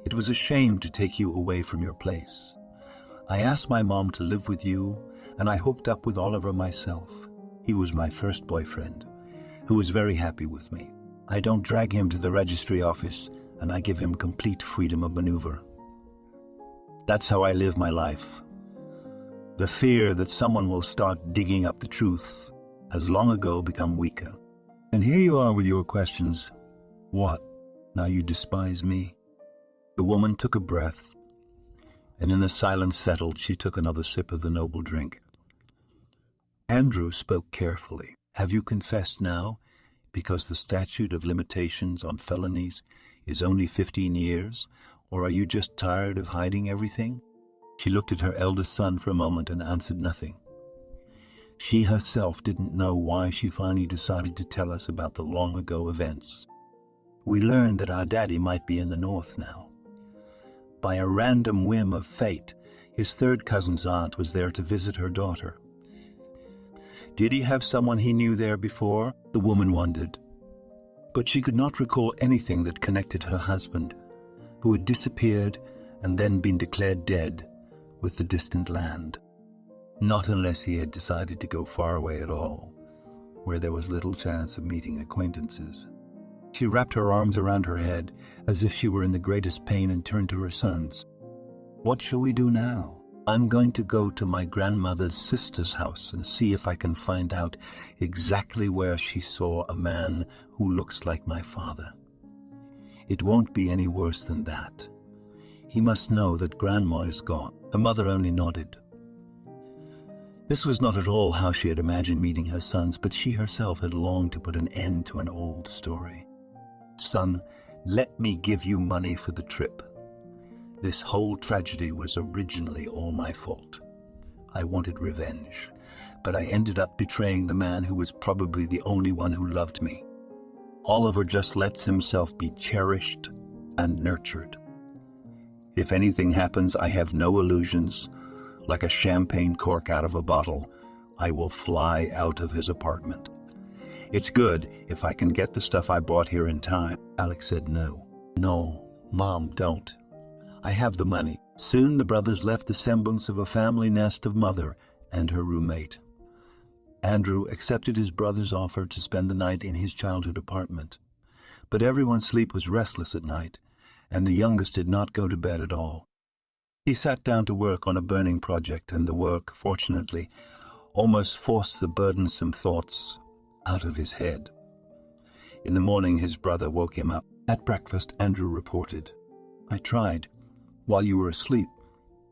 It was a shame to take you away from your place. I asked my mom to live with you, and I hooked up with Oliver myself. He was my first boyfriend, who was very happy with me. I don't drag him to the registry office, and I give him complete freedom of maneuver. That's how I live my life. The fear that someone will start digging up the truth has long ago become weaker. And here you are with your questions. What? Now you despise me? The woman took a breath, and in the silence settled, she took another sip of the noble drink. Andrew spoke carefully. Have you confessed now? Because the statute of limitations on felonies is only 15 years, or are you just tired of hiding everything? She looked at her eldest son for a moment and answered nothing. She herself didn't know why she finally decided to tell us about the long-ago events. We learned that our daddy might be in the north now. By a random whim of fate, his third cousin's aunt was there to visit her daughter. Did he have someone he knew there before? The woman wondered. But she could not recall anything that connected her husband, who had disappeared and then been declared dead, with the distant land. Not unless he had decided to go far away at all, where there was little chance of meeting acquaintances. She wrapped her arms around her head as if she were in the greatest pain and turned to her sons. What shall we do now? I'm going to go to my grandmother's sister's house and see if I can find out exactly where she saw a man who looks like my father. It won't be any worse than that. He must know that Grandma is gone. Her mother only nodded. This was not at all how she had imagined meeting her sons, but she herself had longed to put an end to an old story. Son, let me give you money for the trip. This whole tragedy was originally all my fault. I wanted revenge, but I ended up betraying the man who was probably the only one who loved me. Oliver just lets himself be cherished and nurtured. If anything happens, I have no illusions. Like a champagne cork out of a bottle, I will fly out of his apartment. It's good if I can get the stuff I bought here in time. Alex said no. No, Mom, don't. I have the money. Soon the brothers left the semblance of a family nest of mother and her roommate. Andrew accepted his brother's offer to spend the night in his childhood apartment. But everyone's sleep was restless at night, and the youngest did not go to bed at all. He sat down to work on a burning project, and the work, fortunately, almost forced the burdensome thoughts out of his head. In the morning, his brother woke him up. At breakfast, Andrew reported, "I tried, while you were asleep,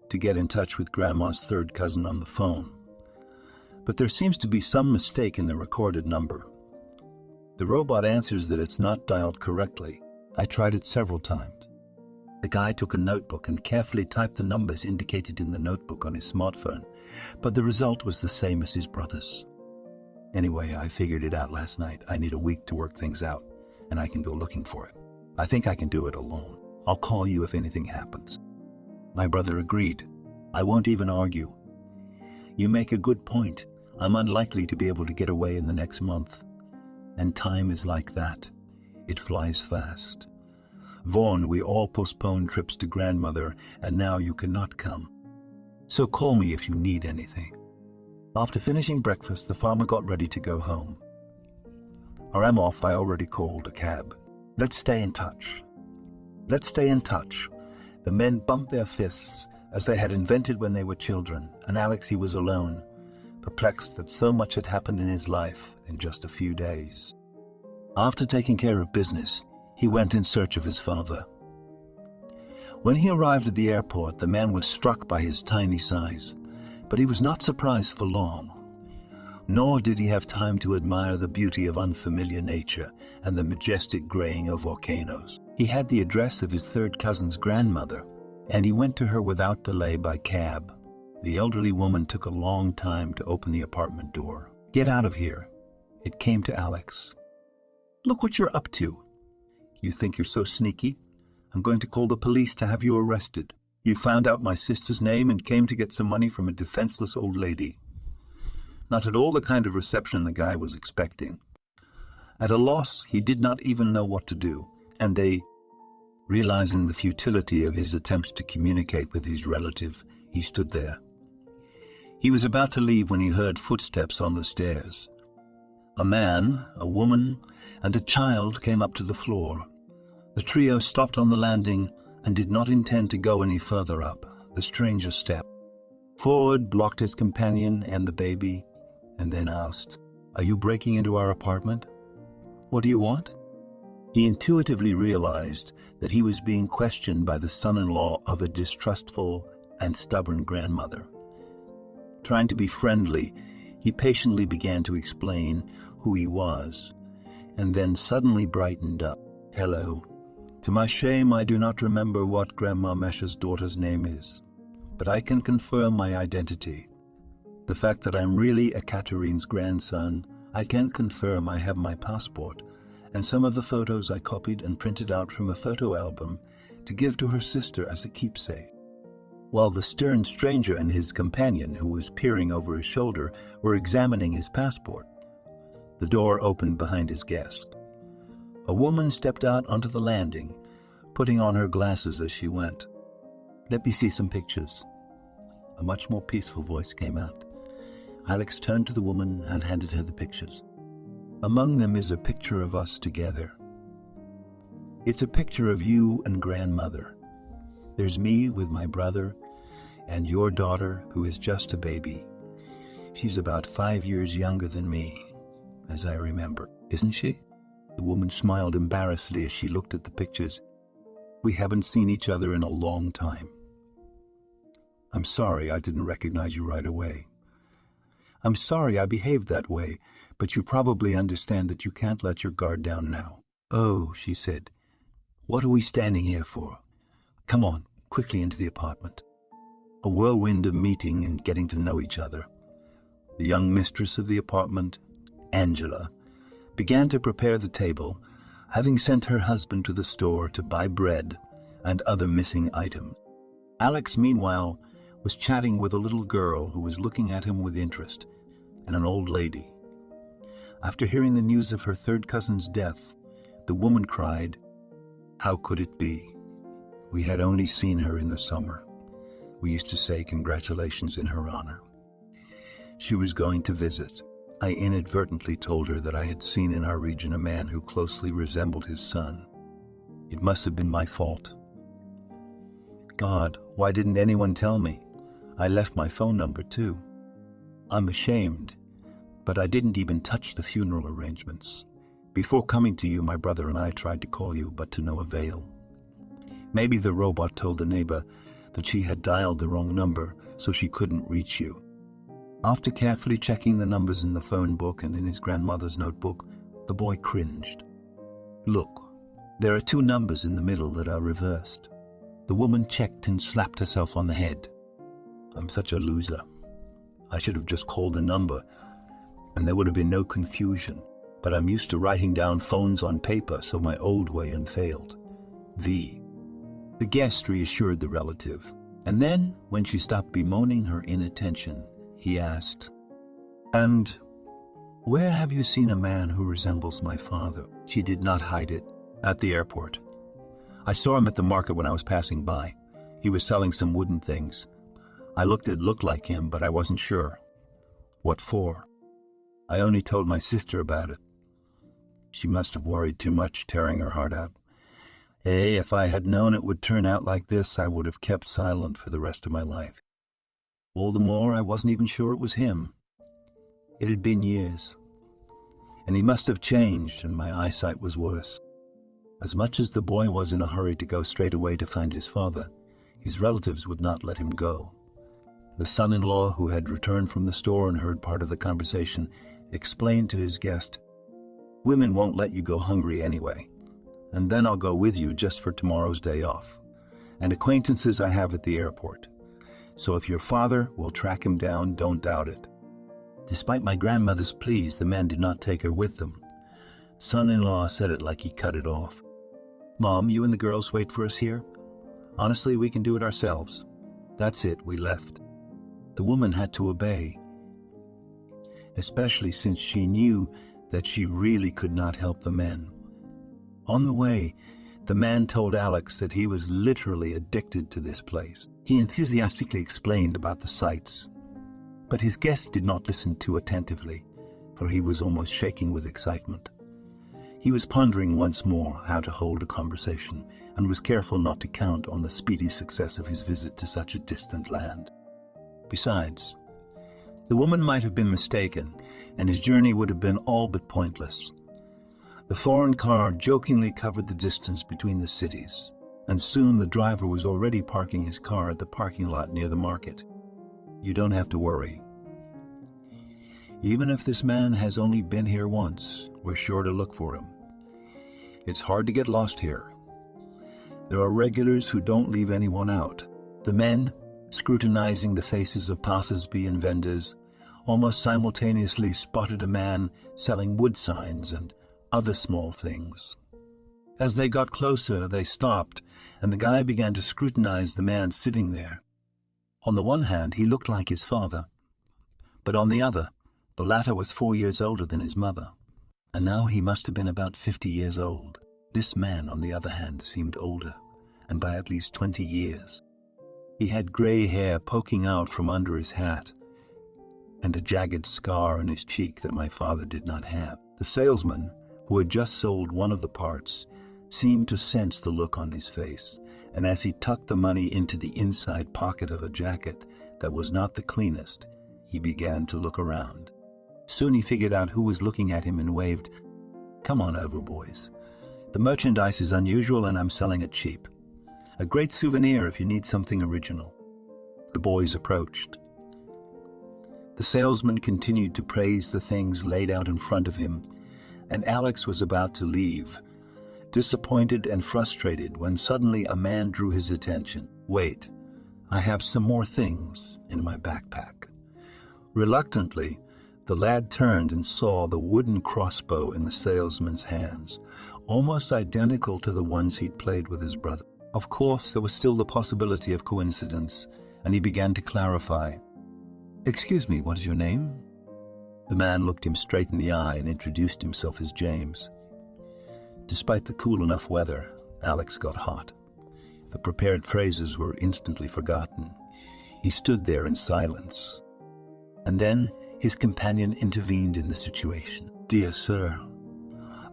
to get in touch with Grandma's third cousin on the phone. But there seems to be some mistake in the recorded number. The robot answers that it's not dialed correctly. I tried it several times." The guy took a notebook and carefully typed the numbers indicated in the notebook on his smartphone, but the result was the same as his brother's. "Anyway, I figured it out last night. I need a week to work things out, and I can go looking for it. I think I can do it alone. I'll call you if anything happens." My brother agreed. "I won't even argue. You make a good point. I'm unlikely to be able to get away in the next month. And time is like that. It flies fast. Vaughn, we all postponed trips to grandmother, and now you cannot come. So call me if you need anything." After finishing breakfast, the farmer got ready to go home. "I'm off. I already called a cab. Let's stay in touch. Let's stay in touch." The men bumped their fists as they had invented when they were children, and Alex, he was alone, perplexed that so much had happened in his life in just a few days. After taking care of business, he went in search of his father. When he arrived at the airport, the man was struck by his tiny size, but he was not surprised for long. Nor did he have time to admire the beauty of unfamiliar nature and the majestic graying of volcanoes. He had the address of his third cousin's grandmother, and he went to her without delay by cab. The elderly woman took a long time to open the apartment door. "Get out of here." It came to Alex. "Look what you're up to. You think you're so sneaky? I'm going to call the police to have you arrested. You found out my sister's name and came to get some money from a defenseless old lady." Not at all the kind of reception the guy was expecting. At a loss, he did not even know what to do, and realizing the futility of his attempts to communicate with his relative, he stood there. He was about to leave when he heard footsteps on the stairs. A man, a woman, and a child came up to the floor. The trio stopped on the landing and did not intend to go any further up. The stranger stepped forward, blocked his companion and the baby, and then asked, "Are you breaking into our apartment? What do you want?" He intuitively realized that he was being questioned by the son-in-law of a distrustful and stubborn grandmother. Trying to be friendly, he patiently began to explain who he was, and then suddenly brightened up. "Hello. To my shame, I do not remember what Grandma Mesha's daughter's name is, but I can confirm my identity. The fact that I'm really Ekaterine's grandson, I can confirm I have my passport and some of the photos I copied and printed out from a photo album to give to her sister as a keepsake." While the stern stranger and his companion, who was peering over his shoulder, were examining his passport, the door opened behind his guest. A woman stepped out onto the landing, putting on her glasses as she went. "Let me see some pictures." A much more peaceful voice came out. Alex turned to the woman and handed her the pictures. "Among them is a picture of us together. It's a picture of you and grandmother. There's me with my brother and your daughter, who is just a baby. She's about 5 years younger than me, as I remember. Isn't she?" The woman smiled embarrassedly as she looked at the pictures. "We haven't seen each other in a long time. I'm sorry I didn't recognize you right away. I'm sorry I behaved that way, but you probably understand that you can't let your guard down now." "Oh," she said, "what are we standing here for? Come on, quickly into the apartment." A whirlwind of meeting and getting to know each other. The young mistress of the apartment, Angela, began to prepare the table, having sent her husband to the store to buy bread and other missing items. Alex, meanwhile, was chatting with a little girl who was looking at him with interest, and an old lady. After hearing the news of her third cousin's death, the woman cried, "How could it be? We had only seen her in the summer. We used to say congratulations in her honor. She was going to visit. I inadvertently told her that I had seen in our region a man who closely resembled his son. It must have been my fault. God, why didn't anyone tell me? I left my phone number too. I'm ashamed, but I didn't even touch the funeral arrangements. Before coming to you, my brother and I tried to call you, but to no avail. Maybe the robot told the neighbor that she had dialed the wrong number, so she couldn't reach you." After carefully checking the numbers in the phone book and in his grandmother's notebook, the boy cringed. "Look, there are 2 numbers in the middle that are reversed." The woman checked and slapped herself on the head. "I'm such a loser. I should have just called the number, and there would have been no confusion. But I'm used to writing down phones on paper, so my old way and failed. V." The guest reassured the relative, and then, when she stopped bemoaning her inattention, he asked, "And where have you seen a man who resembles my father?" She did not hide it. "At the airport. I saw him at the market when I was passing by. He was selling some wooden things. I looked, it looked like him, but I wasn't sure." "What for?" "I only told my sister about it. She must have worried too much, tearing her heart out. If I had known it would turn out like this, I would have kept silent for the rest of my life. All the more, I wasn't even sure it was him. It had been years, and he must have changed, and my eyesight was worse." As much as the boy was in a hurry to go straight away to find his father, his relatives would not let him go. The son-in-law, who had returned from the store and heard part of the conversation, explained to his guest, "Women won't let you go hungry anyway, and then I'll go with you just for tomorrow's day off, and acquaintances I have at the airport. So if your father will track him down, don't doubt it." Despite my grandmother's pleas, the men did not take her with them. Son-in-law said it like he cut it off. "Mom, you and the girls wait for us here. Honestly, we can do it ourselves." That's it, we left. The woman had to obey, especially since she knew that she really could not help the men. On the way, the man told Alex that he was literally addicted to this place. He enthusiastically explained about the sights, but his guest did not listen too attentively, for he was almost shaking with excitement. He was pondering once more how to hold a conversation, and was careful not to count on the speedy success of his visit to such a distant land. Besides, the woman might have been mistaken, and his journey would have been all but pointless. The foreign car jokingly covered the distance between the cities, and soon the driver was already parking his car at the parking lot near the market. "You don't have to worry. Even if this man has only been here once, we're sure to look for him. It's hard to get lost here. There are regulars who don't leave anyone out." The men, scrutinizing the faces of passers-by and vendors, almost simultaneously spotted a man selling wood signs and other small things. As they got closer, they stopped, and the guy began to scrutinize the man sitting there. On the one hand, he looked like his father, but on the other, the latter was 4 years older than his mother, and now he must have been about 50 years old. This man, on the other hand, seemed older, and by at least 20 years. He had gray hair poking out from under his hat, and a jagged scar on his cheek that my father did not have. The salesman, who had just sold one of the parts, seemed to sense the look on his face, and as he tucked the money into the inside pocket of a jacket that was not the cleanest, he began to look around. Soon he figured out who was looking at him and waved, "Come on over, boys. The merchandise is unusual and I'm selling it cheap. A great souvenir if you need something original." The boys approached. The salesman continued to praise the things laid out in front of him, and Alex was about to leave, disappointed and frustrated, when suddenly a man drew his attention. "Wait, I have some more things in my backpack." Reluctantly, the lad turned and saw the wooden crossbow in the salesman's hands, almost identical to the ones he'd played with his brother. Of course, there was still the possibility of coincidence, and he began to clarify. "Excuse me, what is your name?" The man looked him straight in the eye and introduced himself as James. Despite the cool enough weather, Alex got hot. The prepared phrases were instantly forgotten. He stood there in silence. And then his companion intervened in the situation. "Dear sir,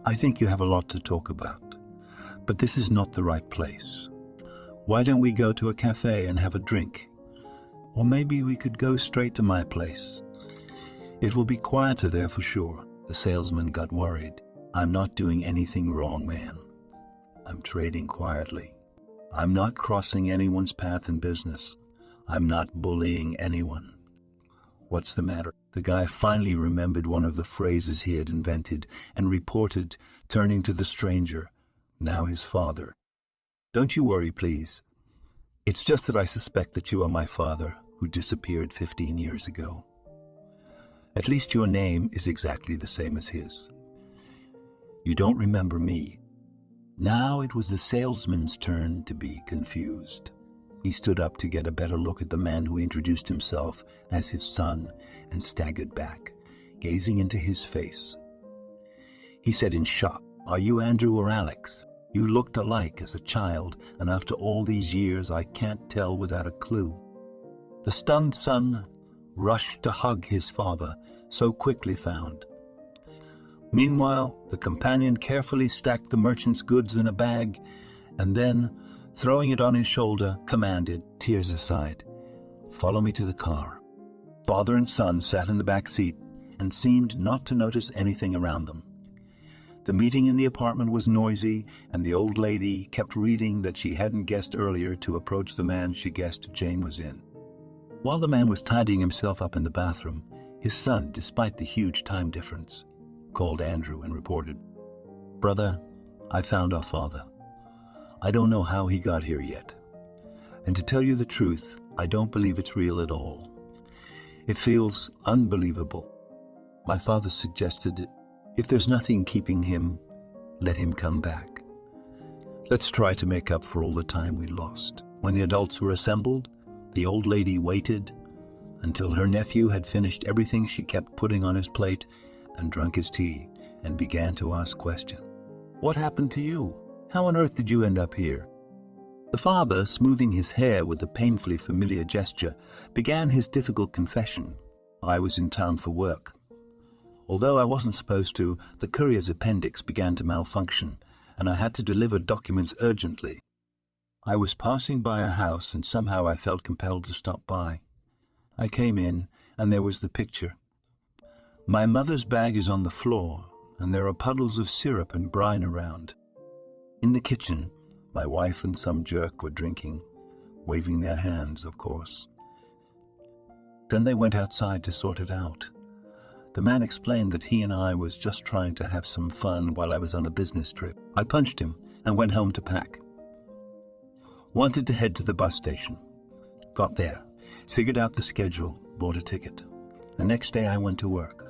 I think you have a lot to talk about, but this is not the right place. Why don't we go to a cafe and have a drink? Or maybe we could go straight to my place. It will be quieter there for sure." The salesman got worried. "I'm not doing anything wrong, man. I'm trading quietly. I'm not crossing anyone's path in business. I'm not bullying anyone." "What's the matter?" The guy finally remembered one of the phrases he had invented and reported, turning to the stranger, now his father. "Don't you worry, please. It's just that I suspect that you are my father, who disappeared 15 years ago. At least your name is exactly the same as his. You don't remember me." Now it was the salesman's turn to be confused. He stood up to get a better look at the man who introduced himself as his son and staggered back, gazing into his face. He said in shock, "Are you Andrew or Alex? You looked alike as a child, and after all these years I can't tell without a clue." The stunned son rushed to hug his father, so quickly found. Meanwhile, the companion carefully stacked the merchant's goods in a bag, and then, throwing it on his shoulder, commanded, tears aside, "Follow me to the car." Father and son sat in the back seat and seemed not to notice anything around them. The meeting in the apartment was noisy, and the old lady kept reading that she hadn't guessed earlier to approach the man she guessed Jane was in. While the man was tidying himself up in the bathroom, his son, despite the huge time difference, called Andrew and reported, "Brother, I found our father. I don't know how he got here yet. And to tell you the truth, I don't believe it's real at all. It feels unbelievable. My father suggested, if there's nothing keeping him, let him come back. Let's try to make up for all the time we lost." When the adults were assembled, the old lady waited until her nephew had finished everything she kept putting on his plate and drunk his tea, and began to ask questions. "What happened to you? How on earth did you end up here?" The father, smoothing his hair with a painfully familiar gesture, began his difficult confession. "I was in town for work. Although I wasn't supposed to, the courier's appendix began to malfunction, and I had to deliver documents urgently. I was passing by a house, and somehow I felt compelled to stop by. I came in, and there was the picture. My mother's bag is on the floor, and there are puddles of syrup and brine around. In the kitchen, my wife and some jerk were drinking, waving their hands, of course. Then they went outside to sort it out. The man explained that he and I was just trying to have some fun while I was on a business trip. I punched him and went home to pack. Wanted to head to the bus station. Got there, figured out the schedule, bought a ticket. The next day I went to work.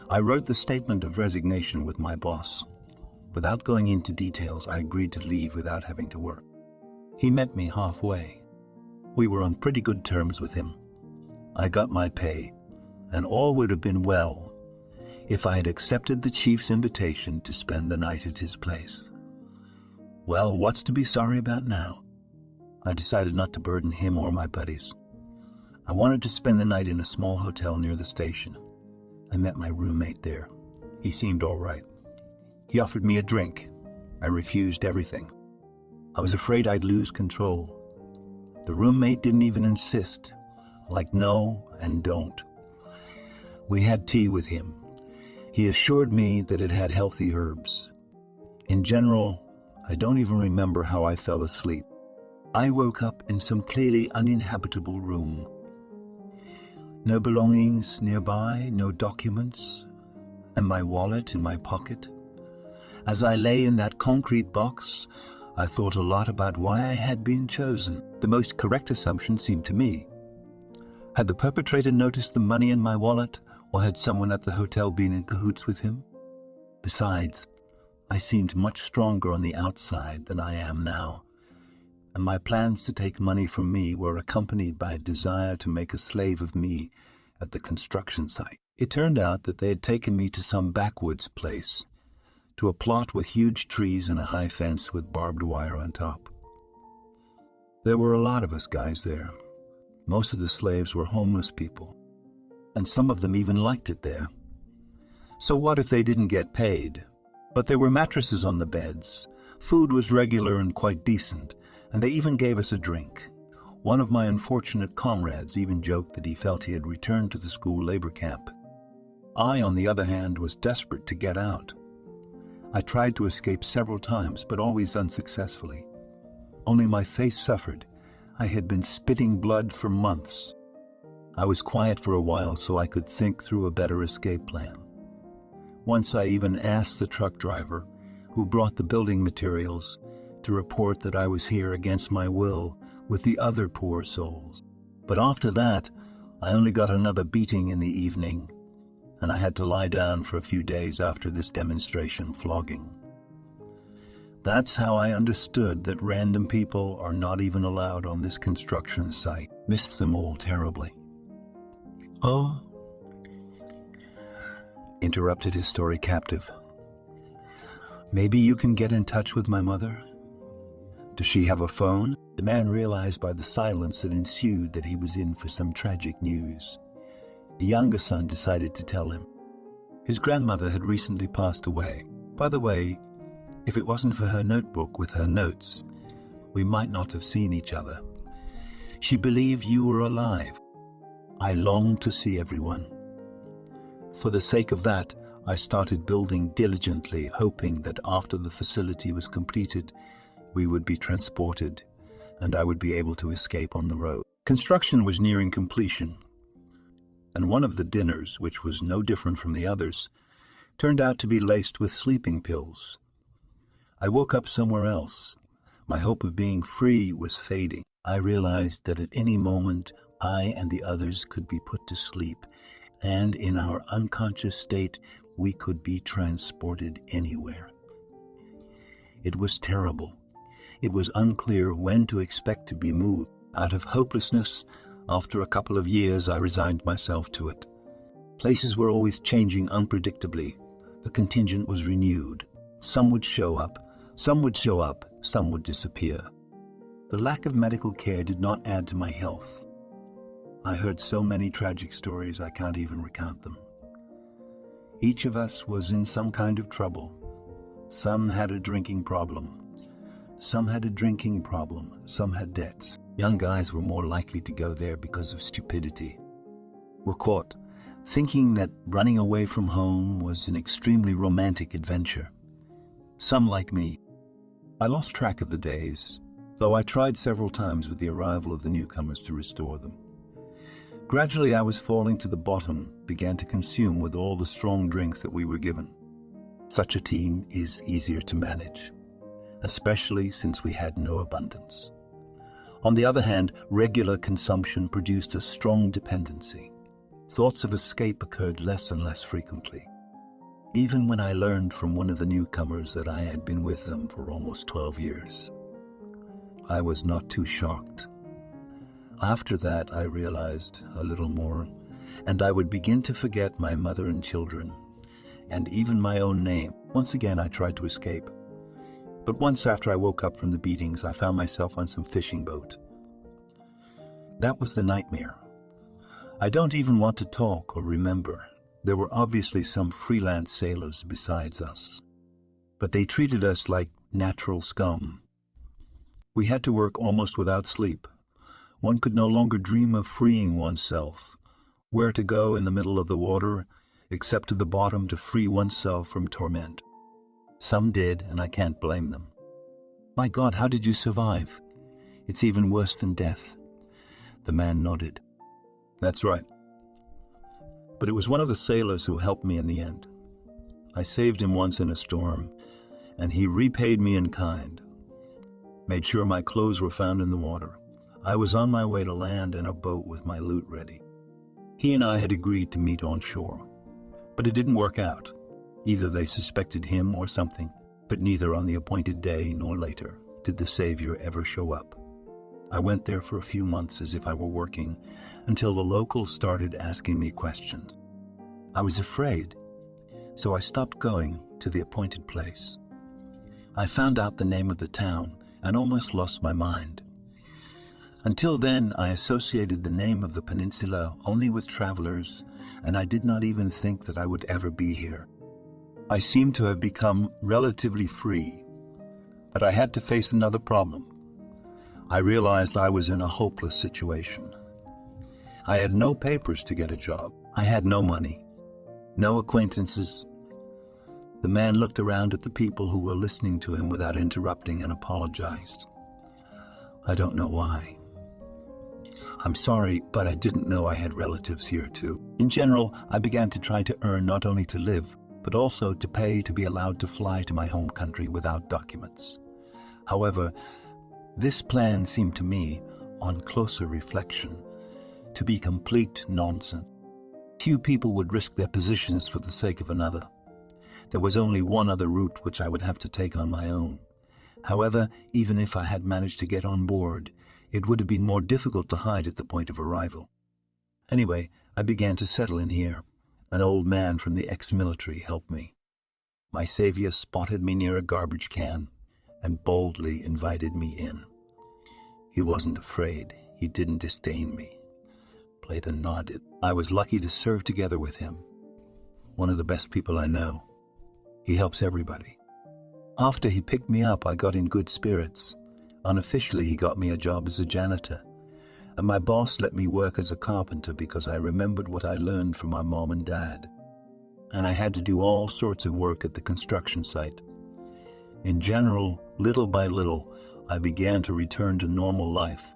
I wrote the statement of resignation with my boss. Without going into details, I agreed to leave without having to work. He met me halfway. We were on pretty good terms with him. I got my pay, and all would have been well if I had accepted the chief's invitation to spend the night at his place. Well, what's to be sorry about now? I decided not to burden him or my buddies. I wanted to spend the night in a small hotel near the station. I met my roommate there. He seemed all right. He offered me a drink. I refused everything. I was afraid I'd lose control. The roommate didn't even insist, like no and don't. We had tea with him. He assured me that it had healthy herbs. In general, I don't even remember how I fell asleep. I woke up in some clearly uninhabitable room. No belongings nearby, no documents, and my wallet in my pocket. As I lay in that concrete box, I thought a lot about why I had been chosen. The most correct assumption seemed to me. Had the perpetrator noticed the money in my wallet, or had someone at the hotel been in cahoots with him? Besides, I seemed much stronger on the outside than I am now, and my plans to take money from me were accompanied by a desire to make a slave of me at the construction site. It turned out that they had taken me to some backwoods place, to a plot with huge trees and a high fence with barbed wire on top. There were a lot of us guys there. Most of the slaves were homeless people, and some of them even liked it there. So what if they didn't get paid? But there were mattresses on the beds, food was regular and quite decent, and they even gave us a drink. One of my unfortunate comrades even joked that he felt he had returned to the school labor camp. I, on the other hand, was desperate to get out. I tried to escape several times, but always unsuccessfully. Only my face suffered. I had been spitting blood for months. I was quiet for a while so I could think through a better escape plan. Once I even asked the truck driver, who brought the building materials, to report that I was here against my will with the other poor souls. But after that, I only got another beating in the evening, and I had to lie down for a few days after this demonstration flogging. That's how I understood that random people are not even allowed on this construction site. Missed them all terribly. Oh, interrupted his story captive. Maybe you can get in touch with my mother? Does she have a phone? The man realized by the silence that ensued that he was in for some tragic news. The younger son decided to tell him. His grandmother had recently passed away. By the way, if it wasn't for her notebook with her notes, we might not have seen each other. She believed you were alive. I longed to see everyone. For the sake of that, I started building diligently, hoping that after the facility was completed, we would be transported, and I would be able to escape on the road. Construction was nearing completion, and one of the dinners, which was no different from the others, turned out to be laced with sleeping pills. I woke up somewhere else. My hope of being free was fading. I realized that at any moment, I and the others could be put to sleep, and in our unconscious state, we could be transported anywhere. It was terrible. It was unclear when to expect to be moved. Out of hopelessness, after a couple of years, I resigned myself to it. Places were always changing unpredictably. The contingent was renewed. Some would show up, some would disappear. The lack of medical care did not add to my health. I heard so many tragic stories I can't even recount them. Each of us was in some kind of trouble. Some had a drinking problem. Some had debts. Young guys were more likely to go there because of stupidity. Were caught thinking that running away from home was an extremely romantic adventure. Some like me. I lost track of the days, though I tried several times with the arrival of the newcomers to restore them. Gradually I was falling to the bottom, began to consume with all the strong drinks that we were given. Such a team is easier to manage, especially since we had no abundance. On the other hand, regular consumption produced a strong dependency. Thoughts of escape occurred less and less frequently. Even when I learned from one of the newcomers that I had been with them for almost 12 years, I was not too shocked. After that, I realized a little more, and I would begin to forget my mother and children, and even my own name. Once again, I tried to escape. But once after I woke up from the beatings, I found myself on some fishing boat. That was the nightmare. I don't even want to talk or remember. There were obviously some freelance sailors besides us, but they treated us like natural scum. We had to work almost without sleep. One could no longer dream of freeing oneself, where to go in the middle of the water, except to the bottom to free oneself from torment. Some did, and I can't blame them. My God, how did you survive? It's even worse than death. The man nodded. That's right. But it was one of the sailors who helped me in the end. I saved him once in a storm, and he repaid me in kind. Made sure my clothes were found in the water. I was on my way to land in a boat with my loot ready. He and I had agreed to meet on shore, but it didn't work out. Either they suspected him or something, but neither on the appointed day nor later did the Savior ever show up. I went there for a few months as if I were working, until the locals started asking me questions. I was afraid, so I stopped going to the appointed place. I found out the name of the town and almost lost my mind. Until then, I associated the name of the peninsula only with travelers, and I did not even think that I would ever be here. I seemed to have become relatively free, but I had to face another problem. I realized I was in a hopeless situation. I had no papers to get a job. I had no money, no acquaintances. The man looked around at the people who were listening to him without interrupting and apologized. I don't know why. I'm sorry, but I didn't know I had relatives here too. In general, I began to try to earn not only to live, but also to pay to be allowed to fly to my home country without documents. However, this plan seemed to me, on closer reflection, to be complete nonsense. Few people would risk their positions for the sake of another. There was only one other route which I would have to take on my own. However, even if I had managed to get on board, it would have been more difficult to hide at the point of arrival. Anyway, I began to settle in here. An old man from the ex-military helped me. My savior spotted me near a garbage can and boldly invited me in. He wasn't afraid. He didn't disdain me. Plato nodded. I was lucky to serve together with him. One of the best people I know. He helps everybody. After he picked me up, I got in good spirits. Unofficially, he got me a job as a janitor, and my boss let me work as a carpenter because I remembered what I learned from my mom and dad. And I had to do all sorts of work at the construction site. In general, little by little, I began to return to normal life.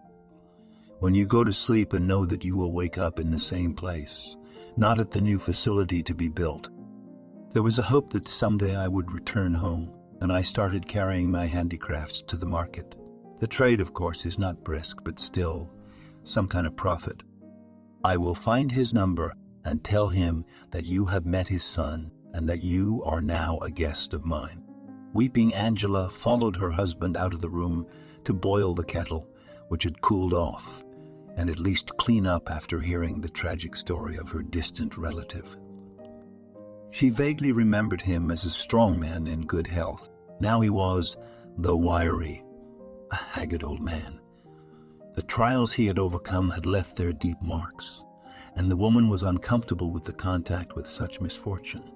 When you go to sleep and know that you will wake up in the same place, not at the new facility to be built. There was a hope that someday I would return home, and I started carrying my handicrafts to the market. The trade, of course, is not brisk, but still, some kind of profit. I will find his number and tell him that you have met his son and that you are now a guest of mine. Weeping Angela followed her husband out of the room to boil the kettle, which had cooled off, and at least clean up after hearing the tragic story of her distant relative. She vaguely remembered him as a strong man in good health. Now he was, though wiry, a haggard old man. The trials he had overcome had left their deep marks, and the woman was uncomfortable with the contact with such misfortune.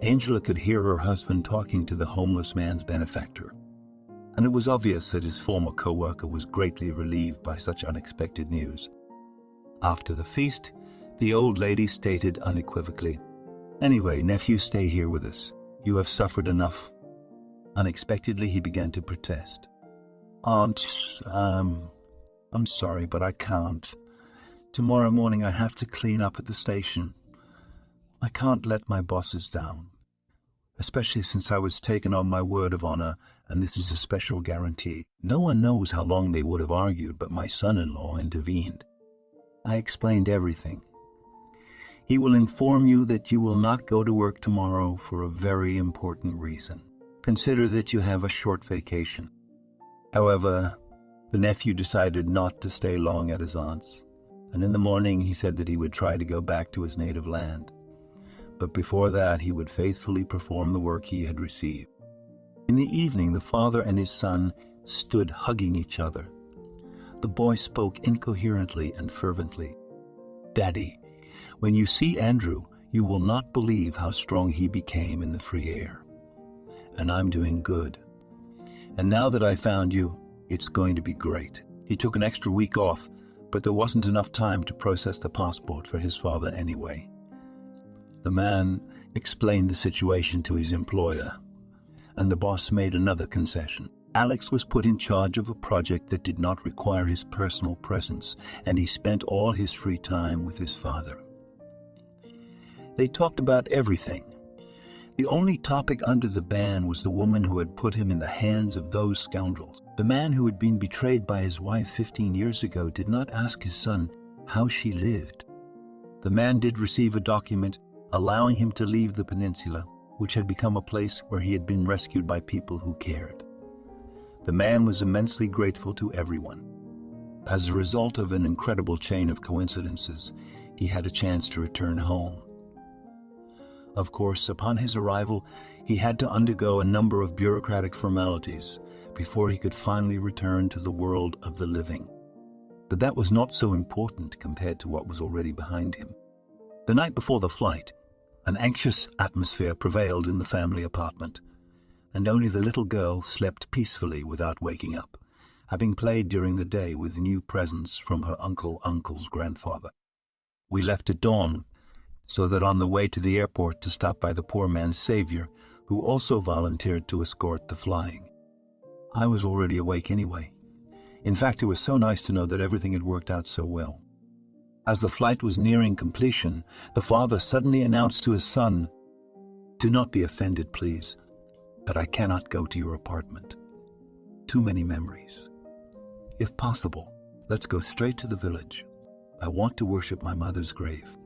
Angela could hear her husband talking to the homeless man's benefactor, and it was obvious that his former co-worker was greatly relieved by such unexpected news. After the feast, the old lady stated unequivocally, "Anyway, nephew, stay here with us. You have suffered enough." Unexpectedly, he began to protest. "Aunt, I'm sorry, but I can't. Tomorrow morning I have to clean up at the station. I can't let my bosses down, especially since I was taken on my word of honor, and this is a special guarantee." No one knows how long they would have argued, but my son-in-law intervened. I explained everything. "He will inform you that you will not go to work tomorrow for a very important reason. Consider that you have a short vacation." However, the nephew decided not to stay long at his aunt's, and in the morning he said that he would try to go back to his native land. But before that, he would faithfully perform the work he had received. In the evening, the father and his son stood hugging each other. The boy spoke incoherently and fervently. "Daddy, when you see Andrew, you will not believe how strong he became in the free air. And I'm doing good. And now that I found you, it's going to be great." He took an extra week off, but there wasn't enough time to process the passport for his father anyway. The man explained the situation to his employer, and the boss made another concession. Alex was put in charge of a project that did not require his personal presence, and he spent all his free time with his father. They talked about everything. The only topic under the ban was the woman who had put him in the hands of those scoundrels. The man who had been betrayed by his wife 15 years ago did not ask his son how she lived. The man did receive a document allowing him to leave the peninsula, which had become a place where he had been rescued by people who cared. The man was immensely grateful to everyone. As a result of an incredible chain of coincidences, he had a chance to return home. Of course, upon his arrival, he had to undergo a number of bureaucratic formalities before he could finally return to the world of the living. But that was not so important compared to what was already behind him. The night before the flight, an anxious atmosphere prevailed in the family apartment, and only the little girl slept peacefully without waking up, having played during the day with new presents from her uncle's grandfather. We left at dawn, so that on the way to the airport to stop by the poor man's savior, who also volunteered to escort the flying. I was already awake anyway. In fact, it was so nice to know that everything had worked out so well. As the flight was nearing completion, the father suddenly announced to his son, "Do not be offended, please, but I cannot go to your apartment. Too many memories. If possible, let's go straight to the village. I want to worship my mother's grave.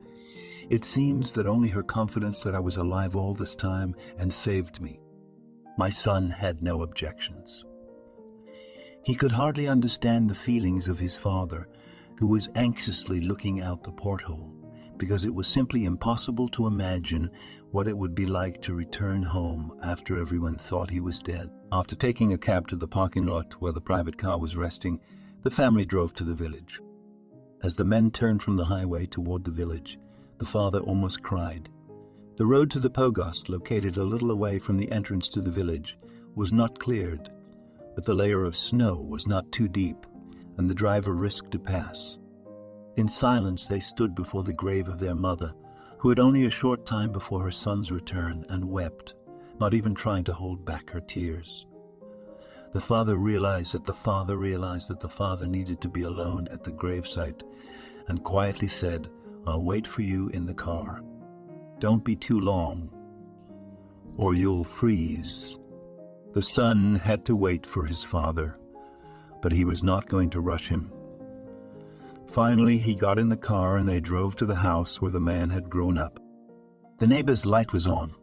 It seems that only her confidence that I was alive all this time and saved me." My son had no objections. He could hardly understand the feelings of his father, who was anxiously looking out the porthole, because it was simply impossible to imagine what it would be like to return home after everyone thought he was dead. After taking a cab to the parking lot where the private car was resting, the family drove to the village. As the men turned from the highway toward the village, the father almost cried. The road to the pogost, located a little away from the entrance to the village, was not cleared, but the layer of snow was not too deep, and the driver risked to pass. In silence they stood before the grave of their mother, who had only a short time before her son's return, and wept, not even trying to hold back her tears. The father realized that the father needed to be alone at the gravesite, and quietly said, "I'll wait for you in the car. Don't be too long, or you'll freeze." The son had to wait for his father, but he was not going to rush him. Finally, he got in the car and they drove to the house where the man had grown up. The neighbor's light was on,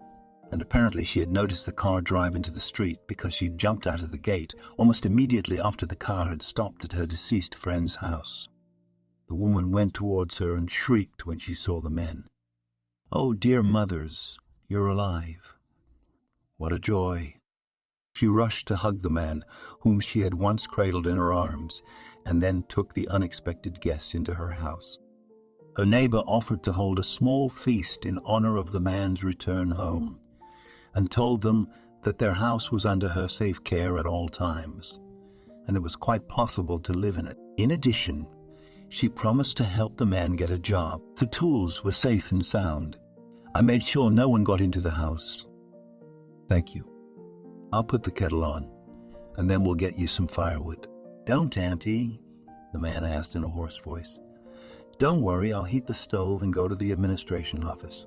and apparently she had noticed the car drive into the street because she jumped out of the gate almost immediately after the car had stopped at her deceased friend's house. The woman went towards her and shrieked when she saw the men. "Oh, dear mothers, you're alive. What a joy." She rushed to hug the man, whom she had once cradled in her arms, and then took the unexpected guest into her house. Her neighbor offered to hold a small feast in honor of the man's return home, and told them that their house was under her safe care at all times, and it was quite possible to live in it. In addition, she promised to help the man get a job. The tools were safe and sound. I made sure no one got into the house. "Thank you. I'll put the kettle on, and then we'll get you some firewood." "Don't, Auntie," the man asked in a hoarse voice. "Don't worry, I'll heat the stove and go to the administration office.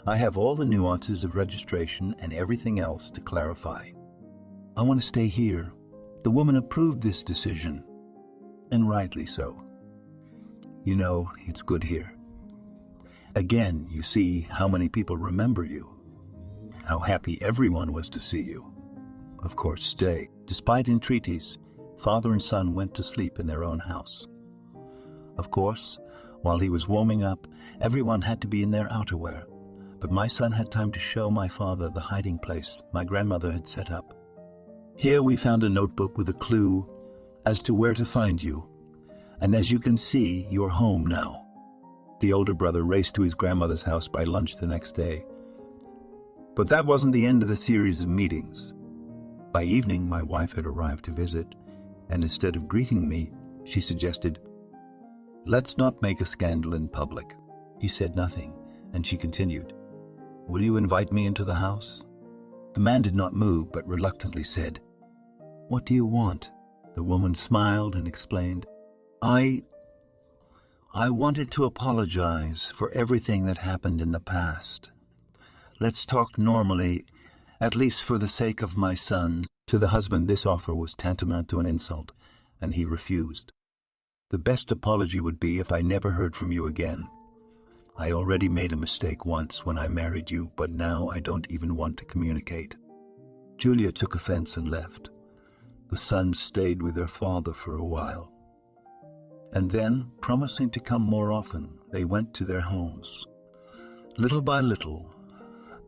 I have all the nuances of registration and everything else to clarify. I want to stay here." The woman approved this decision, and rightly so. "You know, it's good here. Again, you see how many people remember you, how happy everyone was to see you. Of course, stay." Despite entreaties, father and son went to sleep in their own house. Of course, while he was warming up, everyone had to be in their outerwear, but my son had time to show my father the hiding place my grandmother had set up. Here we found a notebook with a clue as to where to find you, and as you can see, you're home now. The older brother raced to his grandmother's house by lunch the next day. But that wasn't the end of the series of meetings. By evening, my wife had arrived to visit, and instead of greeting me, she suggested, "Let's not make a scandal in public." He said nothing, and she continued, "Will you invite me into the house?" The man did not move, but reluctantly said, "What do you want?" The woman smiled and explained, I wanted to apologize for everything that happened in the past. Let's talk normally, at least for the sake of my son." To the husband, this offer was tantamount to an insult, and he refused. "The best apology would be if I never heard from you again. I already made a mistake once when I married you, but now I don't even want to communicate." Julia took offense and left. The sons stayed with their father for a while. And then, promising to come more often, they went to their homes. Little by little,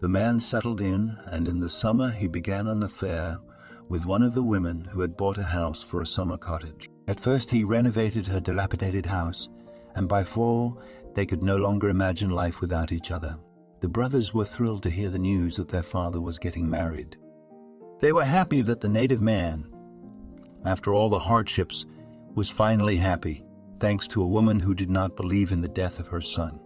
the man settled in, and in the summer he began an affair with one of the women who had bought a house for a summer cottage. At first he renovated her dilapidated house, and by fall they could no longer imagine life without each other. The brothers were thrilled to hear the news that their father was getting married. They were happy that the native man, after all the hardships, was finally happy, thanks to a woman who did not believe in the death of her son.